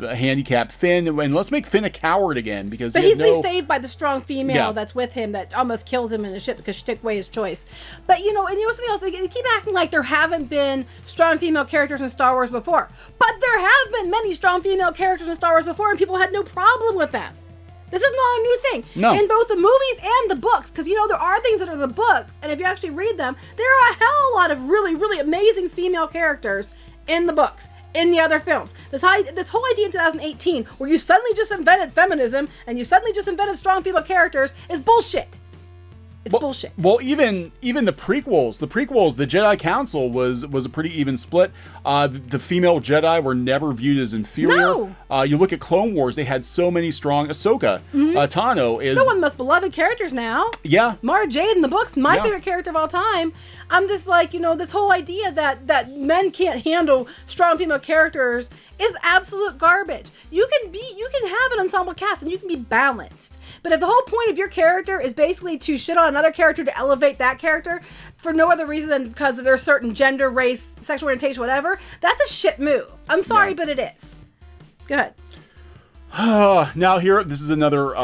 handicap Finn. And let's make Finn a coward again, because he's saved by the strong female that's with him that almost kills him in the ship because she took away his choice. But and something else, they keep acting like there haven't been strong female characters in Star Wars before. But there have been many strong female characters in Star Wars before, and people had no problem with them. This is not a new thing. No. In both the movies and the books, because there are things that are in the books, and if you actually read them, there are a hell of a lot of really, really amazing female characters in the books, in the other films. This whole idea in 2018, where you suddenly just invented feminism and you suddenly just invented strong female characters, is bullshit. It's bullshit. Well, even the prequels, the Jedi Council was a pretty even split. The female Jedi were never viewed as inferior. No. You look at Clone Wars; they had so many strong. Ahsoka, Tano is still one of the most beloved characters now. Yeah, Mara Jade in the books, my favorite character of all time. I'm just like, this whole idea that men can't handle strong female characters is absolute garbage. You can have an ensemble cast and you can be balanced. But if the whole point of your character is basically to shit on another character to elevate that character for no other reason than because of their certain gender, race, sexual orientation, whatever, that's a shit move. I'm sorry, but it is. Go ahead. Now this is another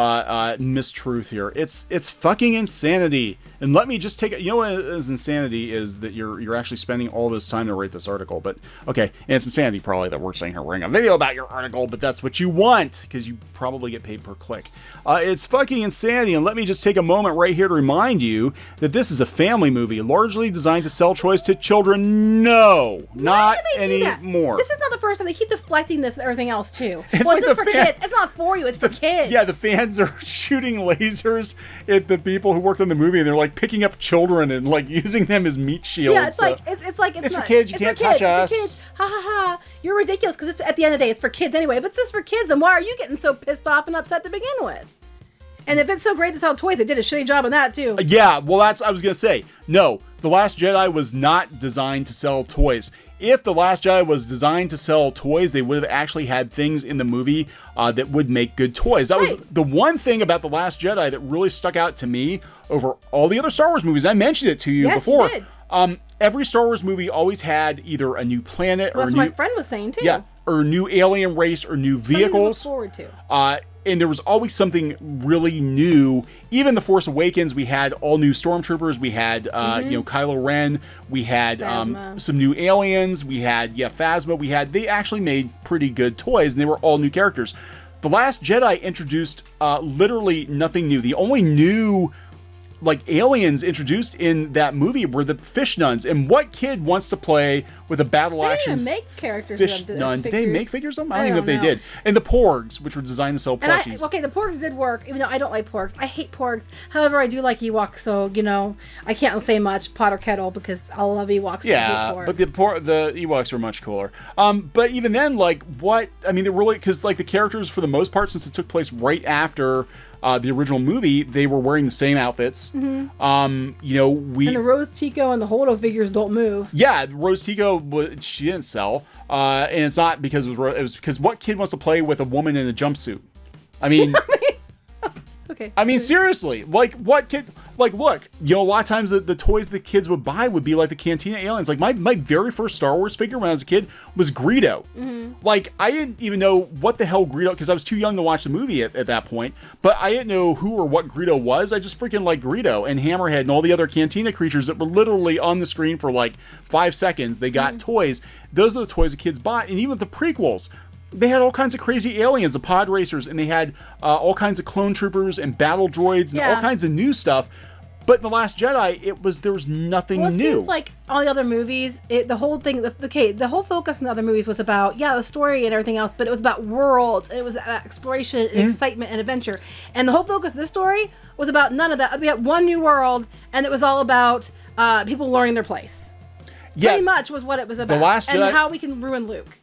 mistruth here. It's fucking insanity. And let me just take it. You know what is insanity is that you're actually spending all this time to write this article. But okay, and it's insanity probably that we're saying here we're in a video about your article, but that's what you want because you probably get paid per click. It's fucking insanity. And let me just take a moment right here to remind you that this is a family movie largely designed to sell toys to children. No, not anymore. This is not the first time. They keep deflecting this and everything else too. It's like this for kids. It's not for you. It's for kids. Yeah, the fans are shooting lasers at the people who worked on the movie, and they're like picking up children and like using them as meat shields. Yeah, it's for kids. You can't touch us. It's for kids. Ha ha ha. You're ridiculous because it's at the end of the day, it's for kids anyway. But it's just for kids, and why are you getting so pissed off and upset to begin with? And if it's so great to sell toys, they did a shitty job on that too. Yeah, well, I was gonna say no. The Last Jedi was not designed to sell toys. If The Last Jedi was designed to sell toys, they would have actually had things in the movie that would make good toys. That was the one thing about The Last Jedi that really stuck out to me over all the other Star Wars movies. I mentioned it to you before. You did. Every Star Wars movie always had either a new planet or that's what my friend was saying too. Yeah, or a new alien race or new vehicles. Something to look forward to. And there was always something really new. Even The Force Awakens, we had all new stormtroopers. We had, Kylo Ren. We had some new aliens. We had, Phasma. They actually made pretty good toys, and they were all new characters. The Last Jedi introduced literally nothing new. The only new aliens introduced in that movie were the fish nuns. And what kid wants to play with a battle action They make characters fish nun? Did they make figures of them? I don't even know if they did. And the porgs, which were designed to sell plushies. The porgs did work, even though I don't like porgs. I hate porgs. However, I do like Ewoks, so I can't say much pot or kettle because I love Ewoks. Yeah, but the Ewoks were much cooler. But even then, they're really, because the characters for the most part, since it took place right after the original movie, they were wearing the same outfits. Mm-hmm. And the Rose Tico and the Holdo figures don't move. Yeah, Rose Tico, she didn't sell, and it's not because it was because what kid wants to play with a woman in a jumpsuit? I mean, okay. I mean, seriously, what kid? Look, a lot of times the toys the kids would buy would be like the Cantina aliens. My very first Star Wars figure when I was a kid was Greedo. Mm-hmm. I didn't even know what the hell Greedo, because I was too young to watch the movie at that point, but I didn't know who or what Greedo was. I just freaking liked Greedo and Hammerhead and all the other Cantina creatures that were literally on the screen for 5 seconds. They got toys. Those are the toys the kids bought. And even with the prequels, they had all kinds of crazy aliens, the pod racers, and they had all kinds of clone troopers and battle droids and all kinds of new stuff. But in The Last Jedi, there was nothing new. It seems like all the other movies, the whole focus in the other movies was about, the story and everything else, but it was about worlds, and it was exploration and excitement and adventure. And the whole focus of this story was about none of that. We had one new world, and it was all about people learning their place. Yeah, pretty much was what it was about. The Last Jedi, and how we can ruin Luke.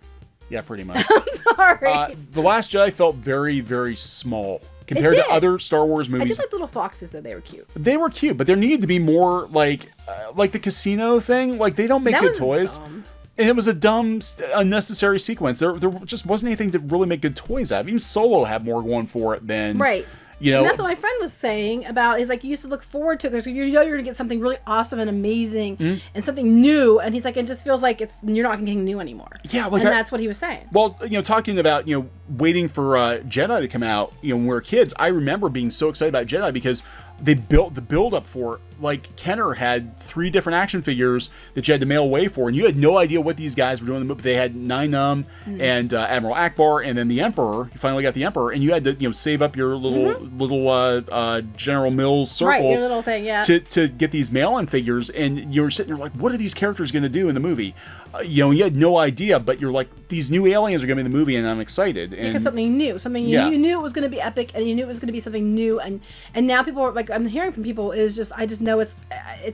Yeah, pretty much. I'm sorry. The Last Jedi felt very, very small compared to other Star Wars movies. I did like little foxes, though. They were cute. They were cute, but there needed to be more, like the casino thing. They don't make good toys. Dumb. And it was a dumb, unnecessary sequence. There just wasn't anything to really make good toys out of. Even Solo had more going for it than... Right. You know, and that's what my friend was saying about, is like, you used to look forward to it because you know you're going to get something really awesome and amazing and something new. And he's like, it just feels like you're not getting new anymore. Yeah. Like, and that's what he was saying. Well, talking about, waiting for Jedi to come out, when we were kids, I remember being so excited about Jedi because they built the build up for it. Like, Kenner had 3 different action figures that you had to mail away for, and you had no idea what these guys were doing in the movie. They had Nien Nunb and Admiral Akbar, and then the Emperor. You finally got the Emperor, and you had to save up your little General Mills circles, right, your little thing, yeah, to get these mail-in figures, and you're sitting there like, what are these characters going to do in the movie? You had no idea, but you're like, these new aliens are going to be in the movie, and I'm excited. And because something new, you knew it was going to be epic, and you knew it was going to be something new, and now people are like, I'm hearing from people is just, I just know it's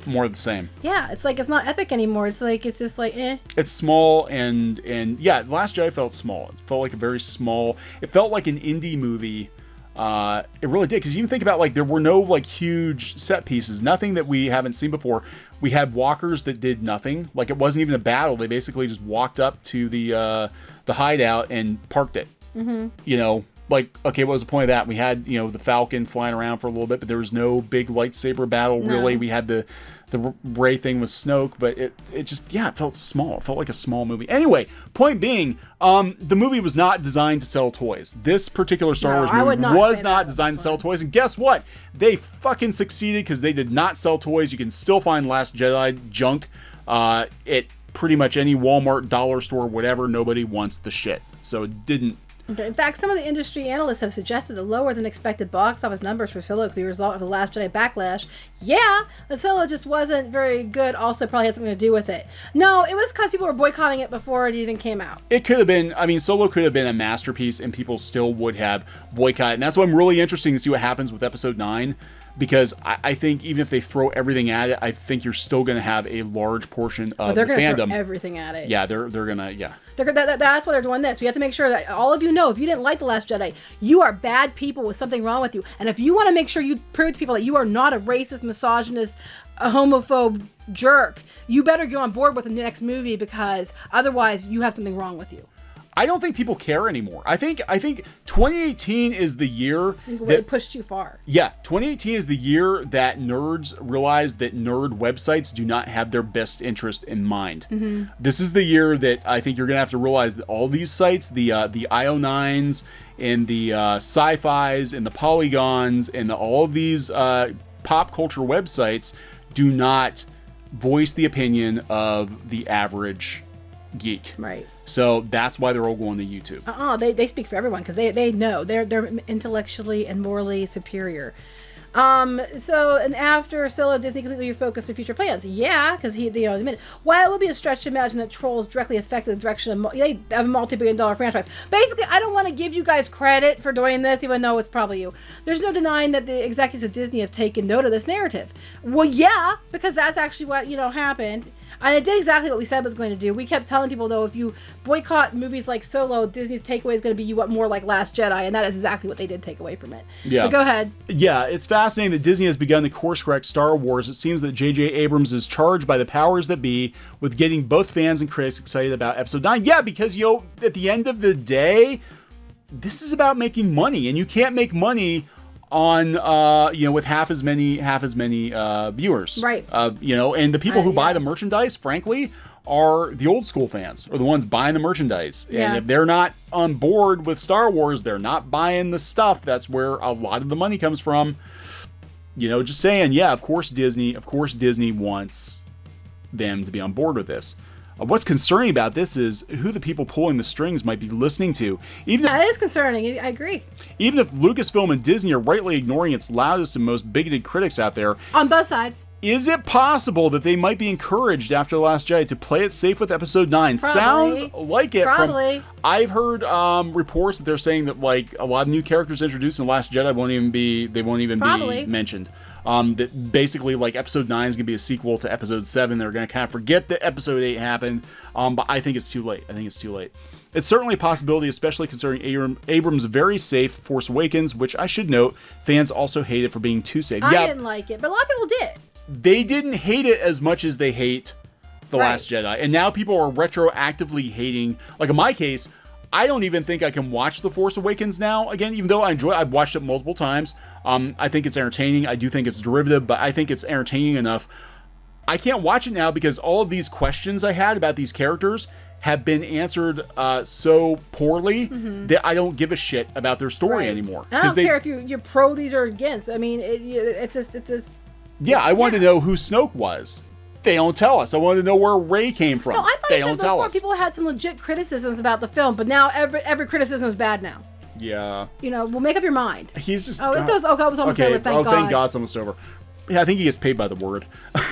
more of the same. Yeah, it's like, it's not epic anymore. It's like, it's just like, eh. It's small, and yeah, The Last Jedi felt small. It felt like a very small. It felt like an indie movie. It really did, because you even think about, like, there were no like huge set pieces, nothing that we haven't seen before. We had walkers that did nothing. Like, it wasn't even a battle. They basically just walked up to the hideout and parked it. Like, okay, what was the point of that? We had, the Falcon flying around for a little bit, but there was no big lightsaber battle, really. We had the Rey thing with Snoke, but it just, it felt small. It felt like a small movie. Anyway, point being, the movie was not designed to sell toys. This particular Star Wars movie was not designed to sell toys, and guess what? They fucking succeeded, because they did not sell toys. You can still find Last Jedi junk at pretty much any Walmart, dollar store, whatever. Nobody wants the shit. So it didn't. Okay. In fact, some of the industry analysts have suggested the lower than expected box office numbers for Solo could be a result of the Last Jedi backlash. Yeah, the Solo just wasn't very good. Also, probably had something to do with it. No, it was because people were boycotting it before it even came out. It could have been. I mean, Solo could have been a masterpiece, and people still would have boycotted. And that's why I'm really interested to see what happens with Episode 9. Because I think even if they throw everything at it, I think you're still going to have a large portion of the fandom. They're going to throw everything at it. Yeah, they're going to, yeah. That's why they're doing this. We have to make sure that all of you know, if you didn't like The Last Jedi, you are bad people with something wrong with you. And if you want to make sure you prove to people that you are not a racist, misogynist, a homophobe jerk, you better go on board with the next movie, because otherwise you have something wrong with you. I don't think people care anymore. I think 2018 is the year that pushed too far. Yeah, 2018 is the year that nerds realize that nerd websites do not have their best interest in mind. This is the year that I think you're gonna have to realize that all these sites, the IO9s and the sci-fis and the polygons and all of these pop culture websites do not voice the opinion of the average geek. Right. So that's why they're all going to YouTube. They speak for everyone, because they know they're intellectually and morally superior. And after Solo, Disney completely refocused their future plans. Yeah, because he admitted, while it would be a stretch to imagine that Trolls directly affected the direction of a multi-billion-dollar franchise. Basically, I don't want to give you guys credit for doing this, even though it's probably you. There's no denying that the executives of Disney have taken note of this narrative. Well, yeah, because that's actually what happened. And it did exactly what we said it was going to do. We kept telling people, though, if you boycott movies like Solo, Disney's takeaway is going to be you want more like Last Jedi, and that is exactly what they did take away from it. Yeah. But go ahead. Yeah, it's fascinating that Disney has begun to course-correct Star Wars. It seems that J.J. Abrams is charged by the powers that be with getting both fans and critics excited about Episode 9. Yeah, because, at the end of the day, this is about making money, and you can't make money on with half as many viewers, right? And the people who buy the merchandise, frankly, are the old school fans, or the ones buying the merchandise. And if they're not on board with Star Wars, they're not buying the stuff. That's where a lot of the money comes from. Just saying. Yeah, of course Disney wants them to be on board with this. What's concerning about this is who the people pulling the strings might be listening to. It is concerning. I agree. Even if Lucasfilm and Disney are rightly ignoring its loudest and most bigoted critics out there. On both sides. Is it possible that they might be encouraged after The Last Jedi to play it safe with Episode 9? Probably. Sounds like it. Probably. I've heard reports that they're saying that like a lot of new characters introduced in The Last Jedi won't even be mentioned. That basically like Episode 9 is going to be a sequel to Episode 7. They're going to kind of forget that Episode 8 happened. But I think it's too late. It's certainly a possibility, especially considering Abrams' very safe Force Awakens, which I should note, fans also hated for being too safe. I didn't like it, but a lot of people did. They didn't hate it as much as they hate The Last Jedi. And now people are retroactively hating. Like in my case, I don't even think I can watch The Force Awakens now again, even though I've watched it multiple times. I think it's entertaining. I do think it's derivative, but I think it's entertaining enough. I can't watch it now because all of these questions I had about these characters have been answered so poorly that I don't give a shit about their story anymore. I don't care if you're pro these or against. I mean, it's just. Yeah, I wanted to know who Snoke was. They don't tell us. I wanted to know where Rey came from. No, I thought they don't tell us. People had some legit criticisms about the film, but now every criticism is bad now. Yeah. Well, make up your mind. He's just. It goes. Oh, God, it was almost over. Thank God. Thank God, it's almost over. Yeah, I think he gets paid by the word.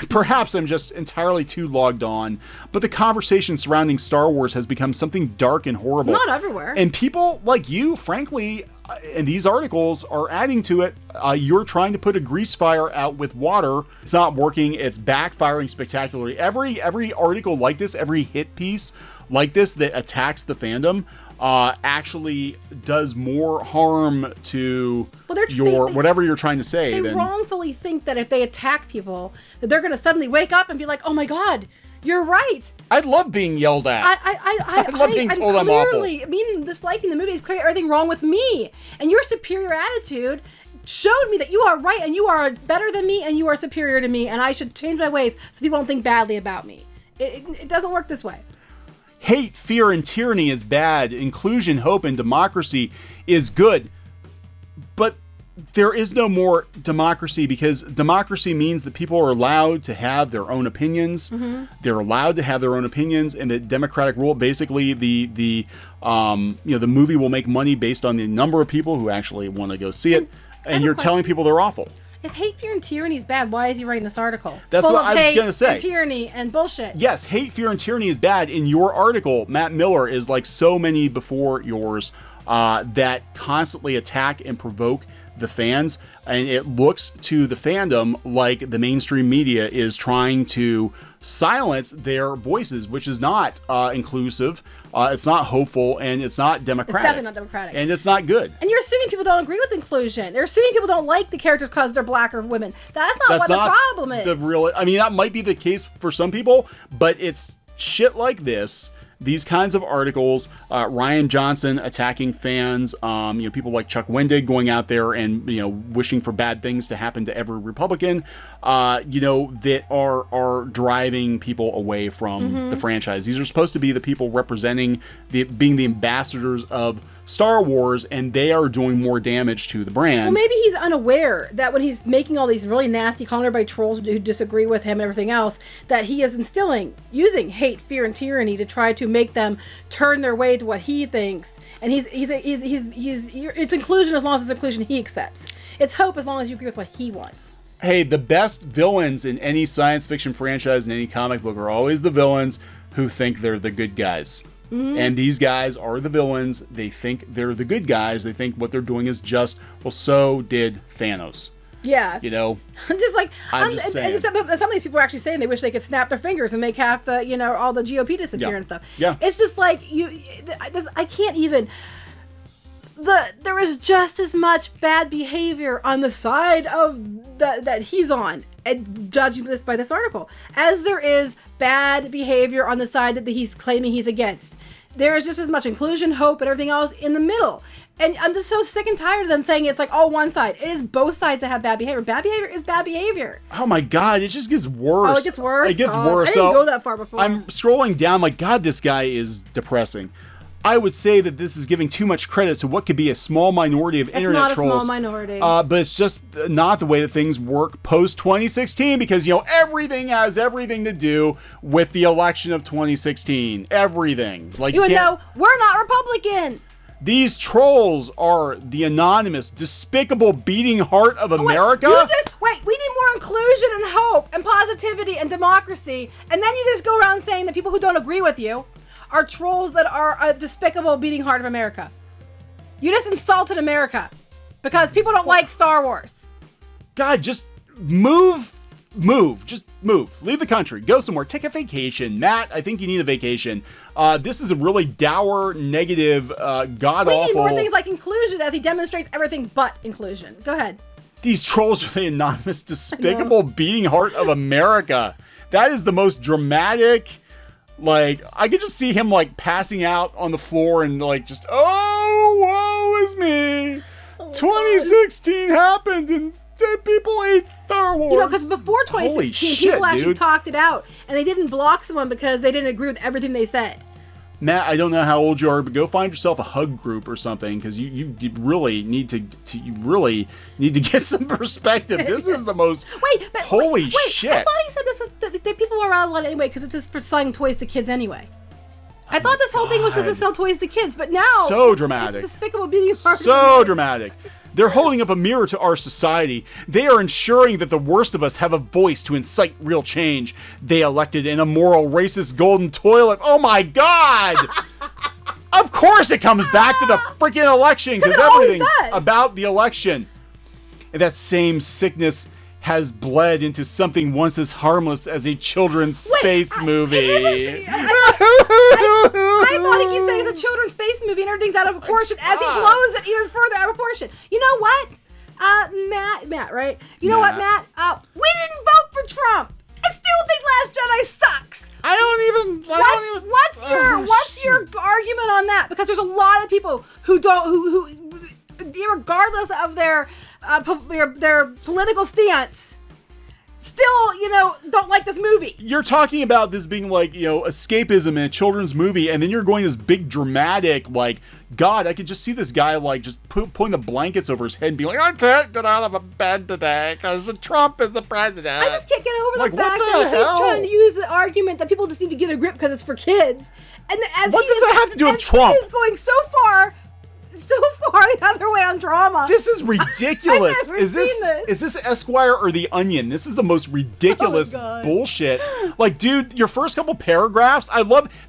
Perhaps I'm just entirely too logged on, but the conversation surrounding Star Wars has become something dark and horrible. Not everywhere. And people like you, frankly, and these articles are adding to it. You're trying to put a grease fire out with water. It's not working. It's backfiring spectacularly. Every article like this, every hit piece like this that attacks the fandom, actually does more harm to whatever you're trying to say. They wrongfully think that if they attack people, that they're going to suddenly wake up and be like, "Oh my God, you're right." I love being yelled at. I love being told I'm awful. Disliking the movie is clearly everything wrong with me, and your superior attitude showed me that you are right and you are better than me and you are superior to me, and I should change my ways so people don't think badly about me. It doesn't work this way. Hate, fear, and tyranny is bad. Inclusion, hope, and democracy is good. But there is no more democracy, because democracy means that people are allowed to have their own opinions. They're allowed to have their own opinions, and the democratic rule, basically the movie will make money based on the number of people who actually want to go see it. And you're telling people they're awful. If hate, fear, and tyranny is bad, why is he writing this article? That's what I was going to say. And tyranny and bullshit. Yes, hate, fear, and tyranny is bad. In your article, Matt Miller is like so many before yours that constantly attack and provoke the fans. And it looks to the fandom like the mainstream media is trying to silence their voices, which is not inclusive. It's not hopeful, and it's not democratic. It's definitely not democratic. And it's not good. And you're assuming people don't agree with inclusion. They're assuming people don't like the characters because they're black or women. That's not what the problem is. That might be the case for some people, but it's shit like this. These kinds of articles, Ryan Johnson attacking fans, people like Chuck Wendig going out there and wishing for bad things to happen to every Republican, that are driving people away from the franchise. These are supposed to be the people representing being the ambassadors of Star Wars, and they are doing more damage to the brand. Well, maybe he's unaware that when he's making all these really nasty, calling everybody trolls who disagree with him and everything else, that he is using hate, fear, and tyranny to try to make them turn their way to what he thinks. And it's inclusion as long as it's inclusion he accepts. It's hope as long as you agree with what he wants. Hey, the best villains in any science fiction franchise, in any comic book, are always the villains who think they're the good guys. And these guys are the villains. They think they're the good guys. They think what they're doing is just. Well, so did Thanos. Yeah. I'm just saying. Some of these people are actually saying they wish they could snap their fingers and make half the, all the GOP disappear and stuff. Yeah. It's just like, I can't even. There is just as much bad behavior on the side of that he's on, and judging this by this article, as there is bad behavior on the side that he's claiming he's against. There is just as much inclusion, hope, and everything else in the middle. And I'm just so sick and tired of them saying it's like all one side. It is both sides that have bad behavior. Bad behavior is bad behavior. Oh my God, it just gets worse. Oh, it gets worse? It gets worse. I didn't go that far before. I'm scrolling down like, God, this guy is depressing. I would say that this is giving too much credit to what could be a small minority of internet trolls. It's not a small minority. But it's just not the way that things work post-2016, because, everything has everything to do with the election of 2016. Everything. Even though we're not Republican. These trolls are the anonymous, despicable beating heart of America. Wait, we need more inclusion and hope and positivity and democracy. And then you just go around saying that people who don't agree with you are trolls that are a despicable beating heart of America. You just insulted America because people don't like Star Wars. God, just move. Just move. Leave the country. Go somewhere. Take a vacation. Matt, I think you need a vacation. This is a really dour, negative, god-awful... We need more things like inclusion, as he demonstrates everything but inclusion. Go ahead. These trolls are the anonymous, despicable beating heart of America. That is the most dramatic. Like, I could just see him, like, passing out on the floor and, like, just, oh, woe is me. 2016 happened and people hate Star Wars. You know, because before 2016, people actually talked it out, and they didn't block someone because they didn't agree with everything they said. Matt, I don't know how old you are, but go find yourself a hug group or something, because you really need to get some perspective. This is the most holy shit. I thought he said this was that people were around a lot anyway because it's just for selling toys to kids anyway. I thought this whole thing was just to sell toys to kids, but now so dramatic. It's despicable beauty. So dramatic. They're holding up a mirror to our society. They are ensuring that the worst of us have a voice to incite real change. They elected an immoral, racist golden toilet. Oh my God! Of course it comes back to the freaking election, because everything's about the election. And that same sickness has bled into something once as harmless as a children's space movie. I thought he keeps saying it's a children's space movie and everything's out of proportion as he blows it even further out of proportion. You know what? Matt, right? You know what, Matt? We didn't vote for Trump. I still think Last Jedi sucks. What's your argument on that? Because there's a lot of people who regardless of their political stance, still, don't like this movie. You're talking about this being like, escapism in a children's movie, and then you're going this big dramatic, like, God, I could just see this guy, like, just pulling the blankets over his head and being like, I can't get out of a bed today because Trump is the president. I just can't get over the fact that he's trying to use the argument that people just need to get a grip because it's for kids. And what does that have to do with Trump? He is going so far the other way on drama. This is ridiculous. Is this Esquire or The Onion? This is the most ridiculous bullshit. Like, dude, your first couple paragraphs,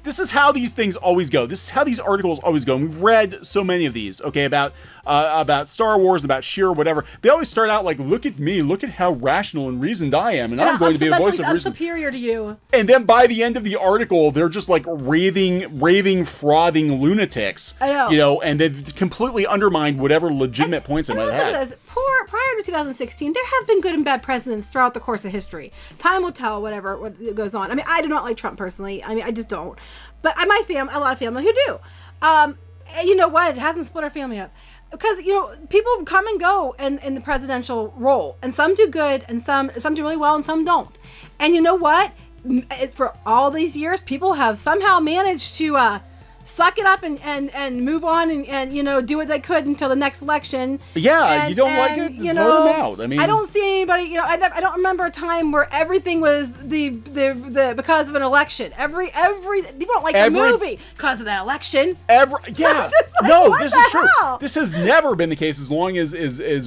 this is how these things always go. This is how these articles always go. And we've read so many of these, okay, about Star Wars, about Sheer, whatever. They always start out like, look at me, look at how rational and reasoned I am, and I'm going to be the voice of reason. I'm superior to you. And then by the end of the article, they're just like raving, frothing lunatics. I know. And they've completely undermined whatever legitimate points they might have. Prior to 2016, there have been good and bad presidents throughout the course of history. Time will tell what goes on. I mean, I do not like Trump personally. I mean, I just don't. But a lot of family who do. And you know what? It hasn't split our family up. Because, people come and go in the presidential role. And some do good, and some do really well, and some don't. And you know what? For all these years, people have somehow managed to suck it up and move on and do what they could until the next election. Yeah, you don't like it? Vote them out. I mean, I don't see anybody. I don't remember a time where everything was the because of an election. Every people don't like the movie because of that election. This is true. This has never been the case as long as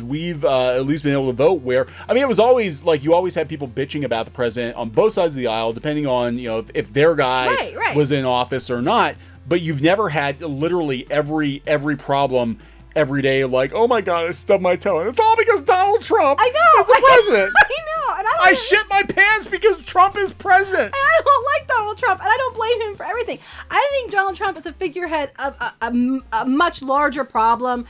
we've at least been able to vote. Where it was always like you always had people bitching about the president on both sides of the aisle, depending on if their guy was in office or not. But you've never had literally every problem every day, like, oh my God, I stubbed my toe. And it's all because Donald Trump is the president. I know. And I shit my pants because Trump is president. And I don't like Donald Trump, and I don't blame him for everything. I think Donald Trump is a figurehead of a much larger problem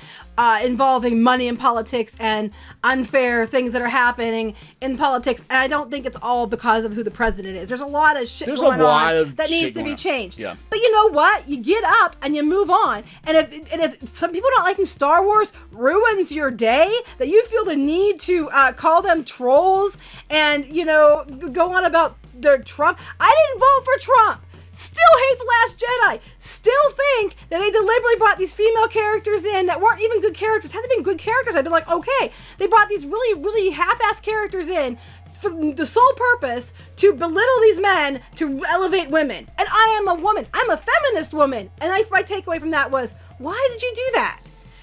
involving money in politics and unfair things that are happening in politics. And I don't think it's all because of who the president is. There's a lot of shit going on that needs to be changed. Yeah. But you know what? You get up and you move on. And if some people not liking Star Wars ruins your day, that you feel the need to call them trolls and, go on about their Trump. I didn't vote for Trump. Still hate The Last Jedi. Still think that they deliberately brought these female characters in that weren't even good characters. Had they been good characters, I'd be like, okay. They brought these really, really half-assed characters in for the sole purpose to belittle these men to elevate women. And I am a woman. I'm a feminist woman. And my takeaway from that was, why did you do that?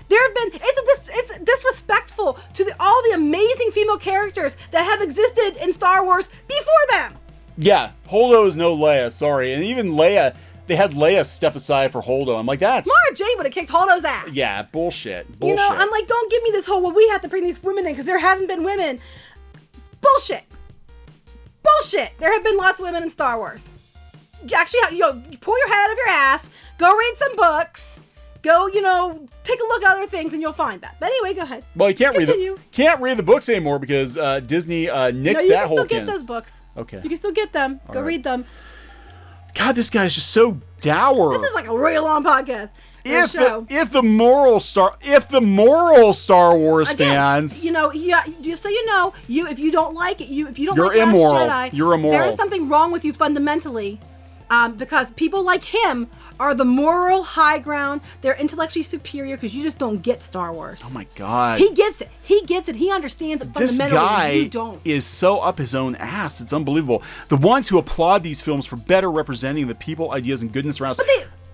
It's disrespectful to all the amazing female characters that have existed in Star Wars before them. Yeah, Holdo is no Leia, sorry. And even Leia, they had Leia step aside for Holdo. I'm like, that's... Mara Jade would have kicked Holdo's ass. Yeah, bullshit. I'm like, don't give me this whole, we have to bring these women in because there haven't been women. Bullshit. There have been lots of women in Star Wars. Actually, pull your head out of your ass, go read some books, Go, take a look at other things and you'll find that. But anyway, go ahead. Well, you can't Continue. read the books anymore because Disney nixed that whole You can still get those books. Okay. You can still get them. Go read them. God, this guy's just so dour. This is like a really long podcast. If the moral Star Wars fans, just so you know, if you don't like it, if you don't you're like immoral. Last Jedi, You're immoral. there is something wrong with you fundamentally, because people like him are the moral high ground. They're intellectually superior because you just don't get Star Wars. Oh my God. He gets it. He understands it fundamentally. This guy you don't. is so up his own ass. It's unbelievable. The ones who applaud these films for better representing the people, ideas, and goodness around us.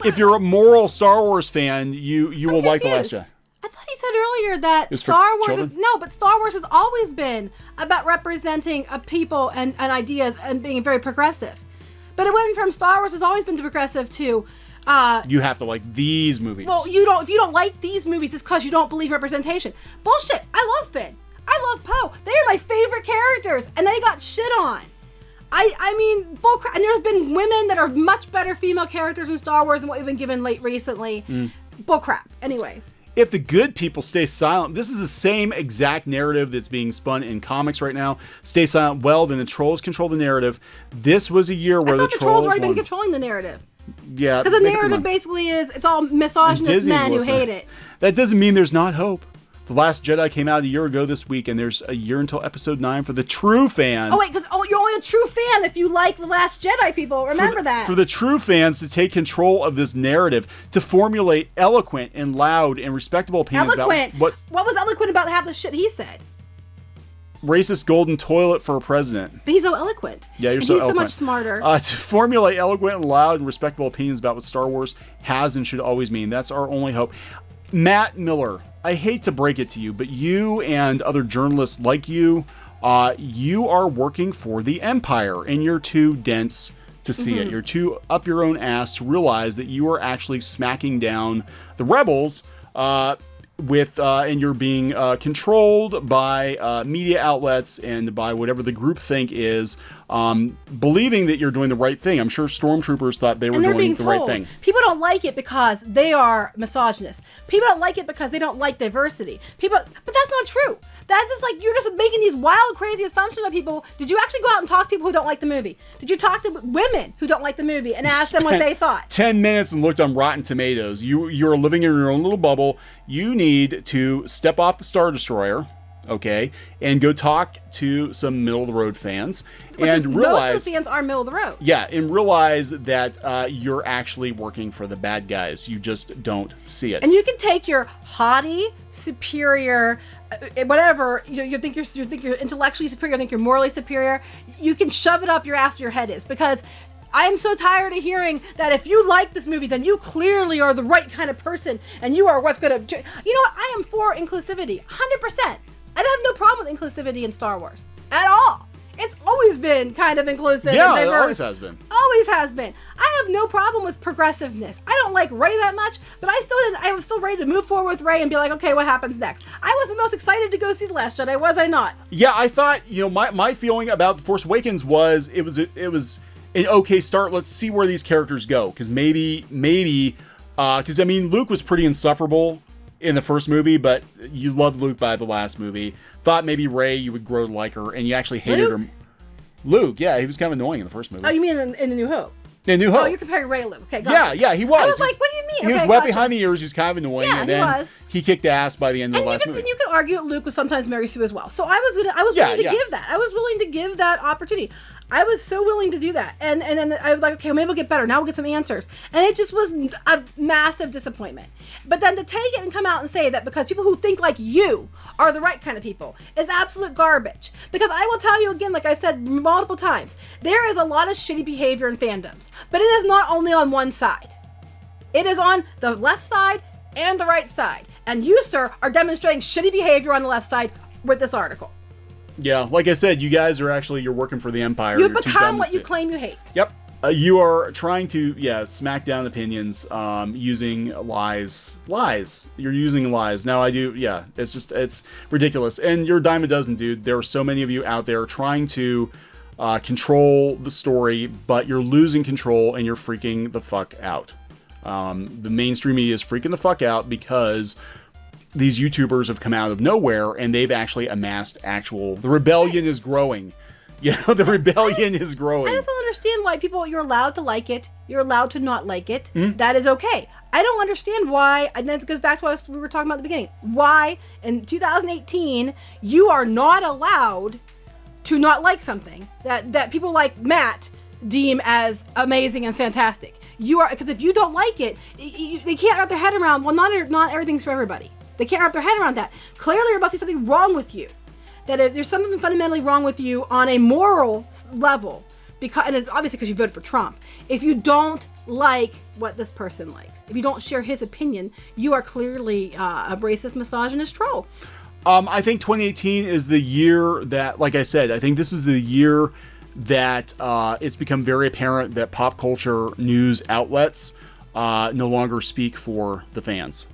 If you're a moral Star Wars fan, you will like The Last Jedi. I thought he said earlier that It's Star for Wars children? but Star Wars has always been about representing people and ideas and being very progressive. But it went from Star Wars has always been progressive to You have to like these movies. well, if you don't like these movies, it's because you don't believe representation. Bullshit. I love Finn. I love Poe. They are my favorite characters, and they got shit on. I mean, bullcrap. And there's been women that are much better female characters in Star Wars than what we've been given recently. Bullcrap. Anyway. If the good people stay silent, this is the same exact narrative that's being spun in comics right now. Stay silent, well, then the trolls control the narrative. This was a year where I thought the the trolls trolls have already been won. controlling the narrative. Yeah, Because the make up your narrative mind. basically is, it's all misogynist Disney's men who listening. hate it. That doesn't mean there's not hope. The Last Jedi came out a year ago this week, and there's a year until episode 9 for the true fans. Oh, wait, because you're only a true fan if you like The Last Jedi, people. Remember that. For the true fans to take control of this narrative, to formulate eloquent and loud and respectable opinions Eloquent. about What was eloquent about half the shit he said? racist golden toilet for a president. But he's so eloquent. Yeah, you're and so he's eloquent. so much smarter. To formulate eloquent and loud and respectable opinions about what Star Wars has and should always mean. That's our only hope. Matt Miller, I hate to break it to you, but you and other journalists like you are working for the Empire, and you're too dense to see it. You're too up your own ass to realize that you are actually smacking down the rebels and you're being controlled by media outlets and by whatever the groupthink is, believing that you're doing the right thing. I'm sure stormtroopers thought they were and they're doing being the told. right thing. People don't like it because they are misogynist. People don't like it because they don't like diversity. But that's not true. That's just like, you're just making these wild, crazy assumptions of people. Did you actually go out and talk to people who don't like the movie? Did you talk to women who don't like the movie and ask them what they thought? 10 minutes and looked on Rotten Tomatoes. You're living in your own little bubble. You need to step off the Star Destroyer, okay, and go talk to some middle-of-the-road fans and realize... Most of the fans are middle of the road. Yeah, and realize that you're actually working for the bad guys. You just don't see it. And you can take your haughty, superior, whatever, you think you're intellectually superior, you think you're morally superior, you can shove it up your ass where your head is, because I am so tired of hearing that if you like this movie, then you clearly are the right kind of person, and you are what's going to... You know what? I am for inclusivity, 100%. I don't have no problem with inclusivity in Star Wars, at all. It's always been kind of inclusive Yeah, and diverse. it always has been. Always has been. I have no problem with progressiveness. I don't like Rey that much, but I was still ready to move forward with Rey and be like, okay, what happens next? I was the most excited to go see The Last Jedi, was I not? Yeah, I thought, my feeling about The Force Awakens was it was an okay start. Let's see where these characters go, because maybe, because I mean, Luke was pretty insufferable in the first movie, but you loved Luke by the last movie. Thought maybe Rey you would grow to like her, and you actually hated her. Luke, yeah, he was kind of annoying in the first movie. Oh, you mean in The New Hope? In New Hope. Oh, you're comparing Rey and Luke. Okay, got it. Yeah, he was. I was like, what do you mean? He was Okay, wet gotcha. behind the ears. He was kind of annoying, Yeah, and he then was. he kicked ass by the end of And the last movie. you could argue that Luke was sometimes Mary Sue as well. So I was willing to give that. I was willing to give that opportunity. I was so willing to do that. And then I was like, okay, maybe we'll get better. Now we'll get some answers. And it just was a massive disappointment. But then to take it and come out and say that because people who think like you are the right kind of people is absolute garbage. Because I will tell you again, like I've said multiple times, there is a lot of shitty behavior in fandoms. But it is not only on one side. It is on the left side and the right side. And you, sir, are demonstrating shitty behavior on the left side with this article. Yeah, like I said, you guys you're working for the Empire. You've You're too become dumb what to you see it. claim you hate. Yep. You are trying to, smack down opinions using lies. You're using lies. Now, it's ridiculous. And you're a dime a dozen, dude. There are so many of you out there trying to control the story, but you're losing control and you're freaking the fuck out. The mainstream media is freaking the fuck out because these YouTubers have come out of nowhere and they've actually amassed the rebellion is growing. The rebellion is growing. I just don't understand why you're allowed to like it. You're allowed to not like it. That is okay. I don't understand why, and then it goes back to what we were talking about at the beginning. Why in 2018 you are not allowed to not like something that people like Matt deem as amazing and fantastic. You are, because if you don't like it, they can't wrap their head around. Well, not everything's for everybody. They can't wrap their head around that. Clearly, there must be something wrong with you. That if there's something fundamentally wrong with you on a moral level, and it's obviously because you voted for Trump. If you don't like what this person likes, if you don't share his opinion, you are clearly a racist, misogynist troll. I think 2018 is the year that, like I said, I think this is the year that it's become very apparent that pop culture news outlets no longer speak for the fans.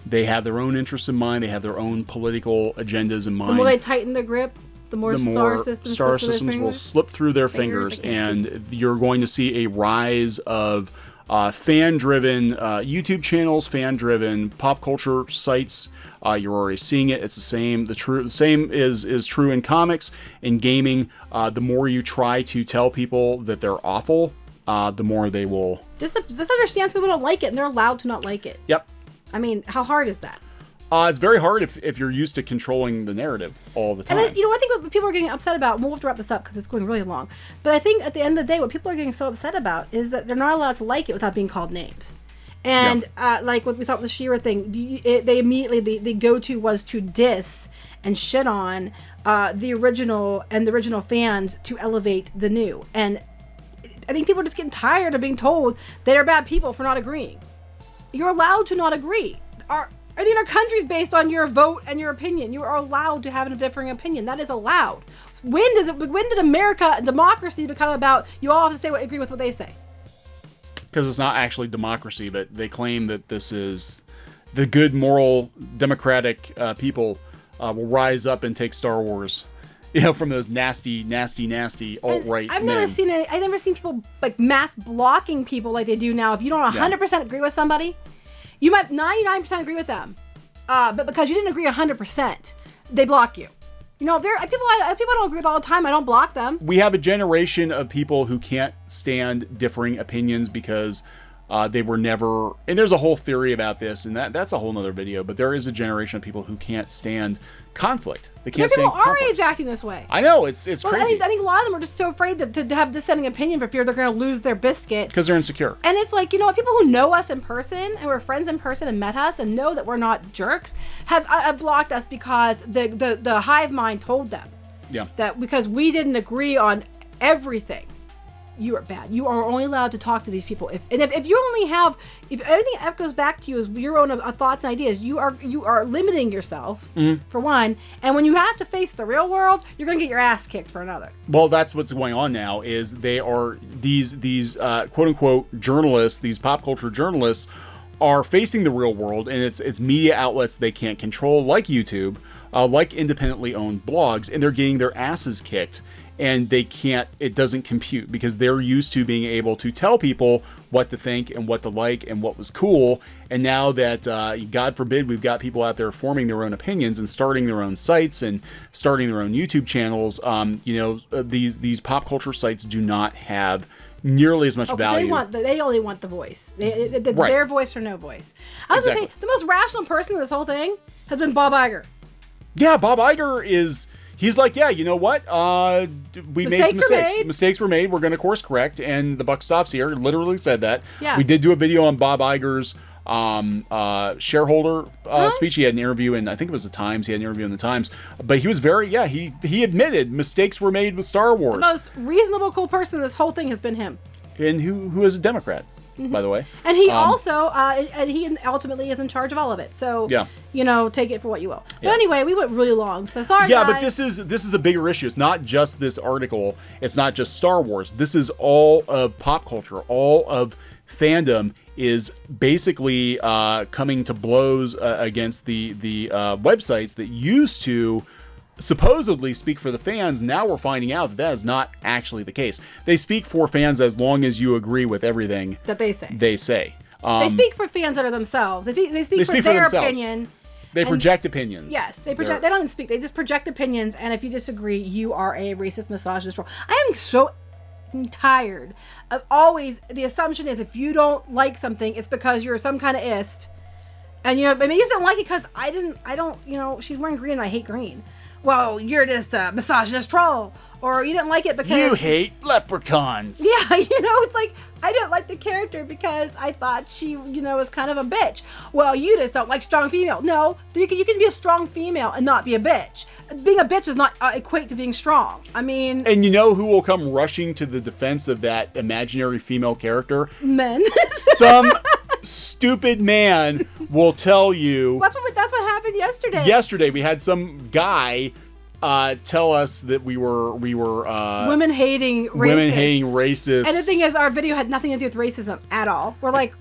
They have their own interests in mind. They have their own political agendas in mind. The more they tighten their grip, the more star systems will slip through their fingers, and you're going to see a rise of fan-driven YouTube channels, fan-driven pop culture sites. You're already seeing it. It's the same. The same is true in comics, in gaming. The more you try to tell people that they're awful, the more they will. Just understand people don't like it, and they're allowed to not like it. Yep. I mean, how hard is that? It's very hard if you're used to controlling the narrative all the time. And I think what people are getting upset about, and we'll have to wrap this up because it's going really long, but I think at the end of the day, what people are getting so upset about is that they're not allowed to like it without being called names. And like what we thought with the She-Ra thing, they immediately, the go-to was to diss and shit on the original fans to elevate the new. And I think people are just getting tired of being told that they're bad people for not agreeing. You're allowed to not agree. Our country's based on your vote and your opinion. You are allowed to have a differing opinion. That is allowed. When did America and democracy become about you all have to agree with what they say? Because it's not actually democracy, but they claim that this is the good, moral, democratic people will rise up and take Star Wars. From those nasty alt-right I've men. I've never seen people like mass blocking people like they do now. If you don't 100% agree with somebody, you might 99% agree with them, but because you didn't agree 100%, they block you. People I don't agree with all the time. I don't block them. We have a generation of people who can't stand differing opinions because they were never. And there's a whole theory about this, and that's a whole nother video. But there is a generation of people who can't stand conflict. They can't stand conflict. People our age acting this way. I know it's crazy. I think a lot of them are just so afraid to have dissenting opinion for fear they're going to lose their biscuit because they're insecure. And it's like, people who know us in person and we're friends in person and met us and know that we're not jerks have blocked us because the hive mind told them that because we didn't agree on everything. You are bad. You are only allowed to talk to these people if you only have, if anything that goes back to you is your own thoughts and ideas, you are limiting yourself for one, and when you have to face the real world, you're gonna get your ass kicked for another. Well, that's what's going on now. Is they are these quote unquote journalists, these pop culture journalists, are facing the real world, and it's media outlets they can't control, like YouTube, like independently owned blogs, and they're getting their asses kicked. And they can't, it doesn't compute because they're used to being able to tell people what to think and what to like and what was cool. And now that, God forbid, we've got people out there forming their own opinions and starting their own sites and starting their own YouTube channels, these pop culture sites do not have nearly as much value. They only want the voice. Their voice or no voice. I was going to say, the most rational person in this whole thing has been Bob Iger. Yeah, Bob Iger is... He's like, yeah, you know what? We made some mistakes. Mistakes were made. We're going to course correct, and the buck stops here. Literally said that. Yeah. We did do a video on Bob Iger's shareholder speech. He had an interview in, I think it was the Times. He had an interview in the Times. But he was he admitted mistakes were made with Star Wars. The most reasonable, cool person in this whole thing has been him. And who is a Democrat, by the way. And he also, and he ultimately is in charge of all of it. So, take it for what you will. But anyway, we went really long. So sorry, guys. But this is a bigger issue. It's not just this article. It's not just Star Wars. This is all of pop culture. All of fandom is basically coming to blows against the websites that used to supposedly speak for the fans. Now we're finding out that is not actually the case. They speak for fans as long as you agree with everything that they say. They speak for fans that are themselves. They speak for their opinion. They project opinions. Yes, they project. They don't even speak. They just project opinions. And if you disagree, you are a racist, misogynist troll. I am so tired of always the assumption is if you don't like something, it's because you're some kind of ist. And you know, maybe you just don't like it because I don't. You know, she's wearing green and I hate green. Well, you're just a misogynist troll. Or you didn't like it because... You hate leprechauns. Yeah, you know, it's like, I didn't like the character because I thought she, you know, was kind of a bitch. Well, you just don't like strong female. No, you can be a strong female and not be a bitch. Being a bitch does not equate to being strong. I mean... And you know who will come rushing to the defense of that imaginary female character? Men. Some stupid man will tell you... That's what happened yesterday. Yesterday, we had some guy... tell us that we were women hating racist. And the thing is, our video had nothing to do with racism at all. We're like,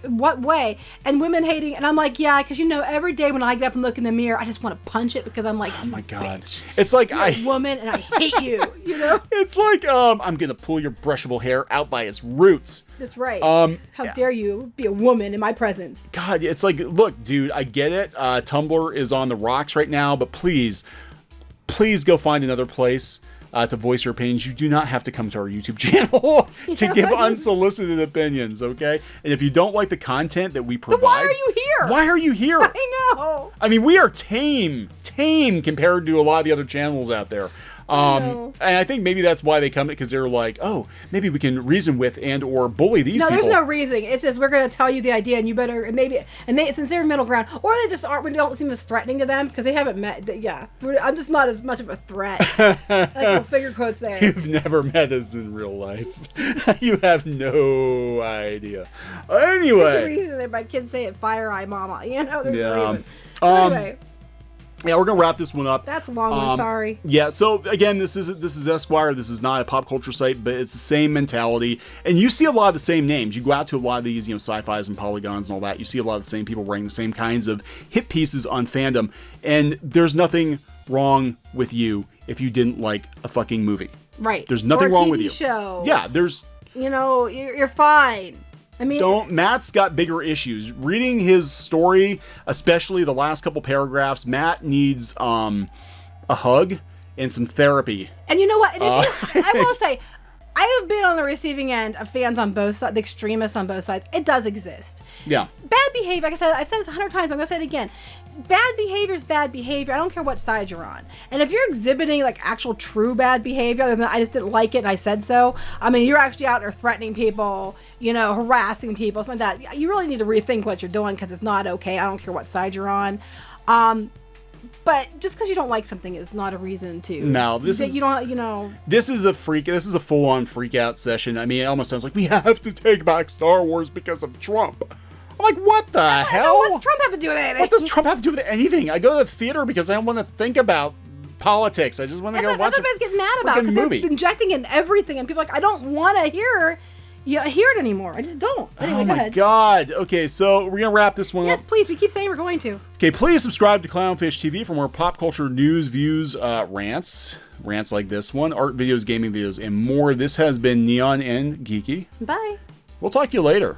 what way? And women hating, and I'm like, yeah, because you know, every day when I get up and look in the mirror, I just want to punch it because I'm like, oh my god, bitch. It's like you're a woman, and I hate you. You know, it's like I'm gonna pull your brushable hair out by its roots. That's right. How dare you be a woman in my presence? God, it's like, look, dude, I get it. Tumblr is on the rocks right now, but please go find another place to voice your opinions. You do not have to come to our YouTube channel to give unsolicited opinions, okay? And if you don't like the content that we provide... Then why are you here? Why are you here? I know. I mean, we are tame compared to a lot of the other channels out there. And I think maybe that's why they come, because they're like, oh, maybe we can reason with and or bully these people. No, there's no reason. It's just we're going to tell you the idea, and you better since they're middle ground, or they just aren't. We don't seem as threatening to them because they haven't met. Yeah, I'm just not as much of a threat. That's some figure quotes there. You've never met us in real life. You have no idea. Anyway, there's a reason that my kids say it, "Fire Eye Mama." You know, there's a reason. Anyway. Yeah, we're gonna wrap this one up. That's a long one. Sorry. Yeah. So again, this is Esquire. This is not a pop culture site, but it's the same mentality, and you see a lot of the same names. You go out to a lot of these, sci-fis and polygons and all that. You see a lot of the same people writing the same kinds of hit pieces on Fandom, and there's nothing wrong with you if you didn't like a fucking movie. Right. There's nothing wrong with you. Show. Yeah. There's. You're fine. I mean, Matt's got bigger issues. Reading his story, especially the last couple paragraphs, Matt needs a hug and some therapy. And you know what? I will say, I have been on the receiving end of fans on both sides, the extremists on both sides. It does exist. Yeah. Bad behavior, like I said, I've said this 100 times, I'm going to say it again. Bad behavior is bad behavior. I don't care what side you're on. And if you're exhibiting like actual true bad behavior, other than I just didn't like it and I said so, I mean, you're actually out there threatening people, harassing people, something like that. You really need to rethink what you're doing because it's not okay. I don't care what side you're on. But just because you don't like something is not a reason to. No, this is a full-on freak out session. I mean, it almost sounds like we have to take back Star Wars because of Trump. I'm like, what the hell? What does Trump have to do with anything? What does Trump have to do with anything? I go to the theater because I don't want to think about politics. I just want to go watch a everybody gets mad about because they're injecting in everything, and people are like, I don't want to hear it anymore. I just don't. Anyway, go ahead. Oh my God. Okay, so we're gonna wrap this one up. Yes, please. We keep saying we're going to. Okay, please subscribe to Clownfish TV for more pop culture news, views, rants like this one, art videos, gaming videos, and more. This has been Neon and Geeky. Bye. We'll talk to you later.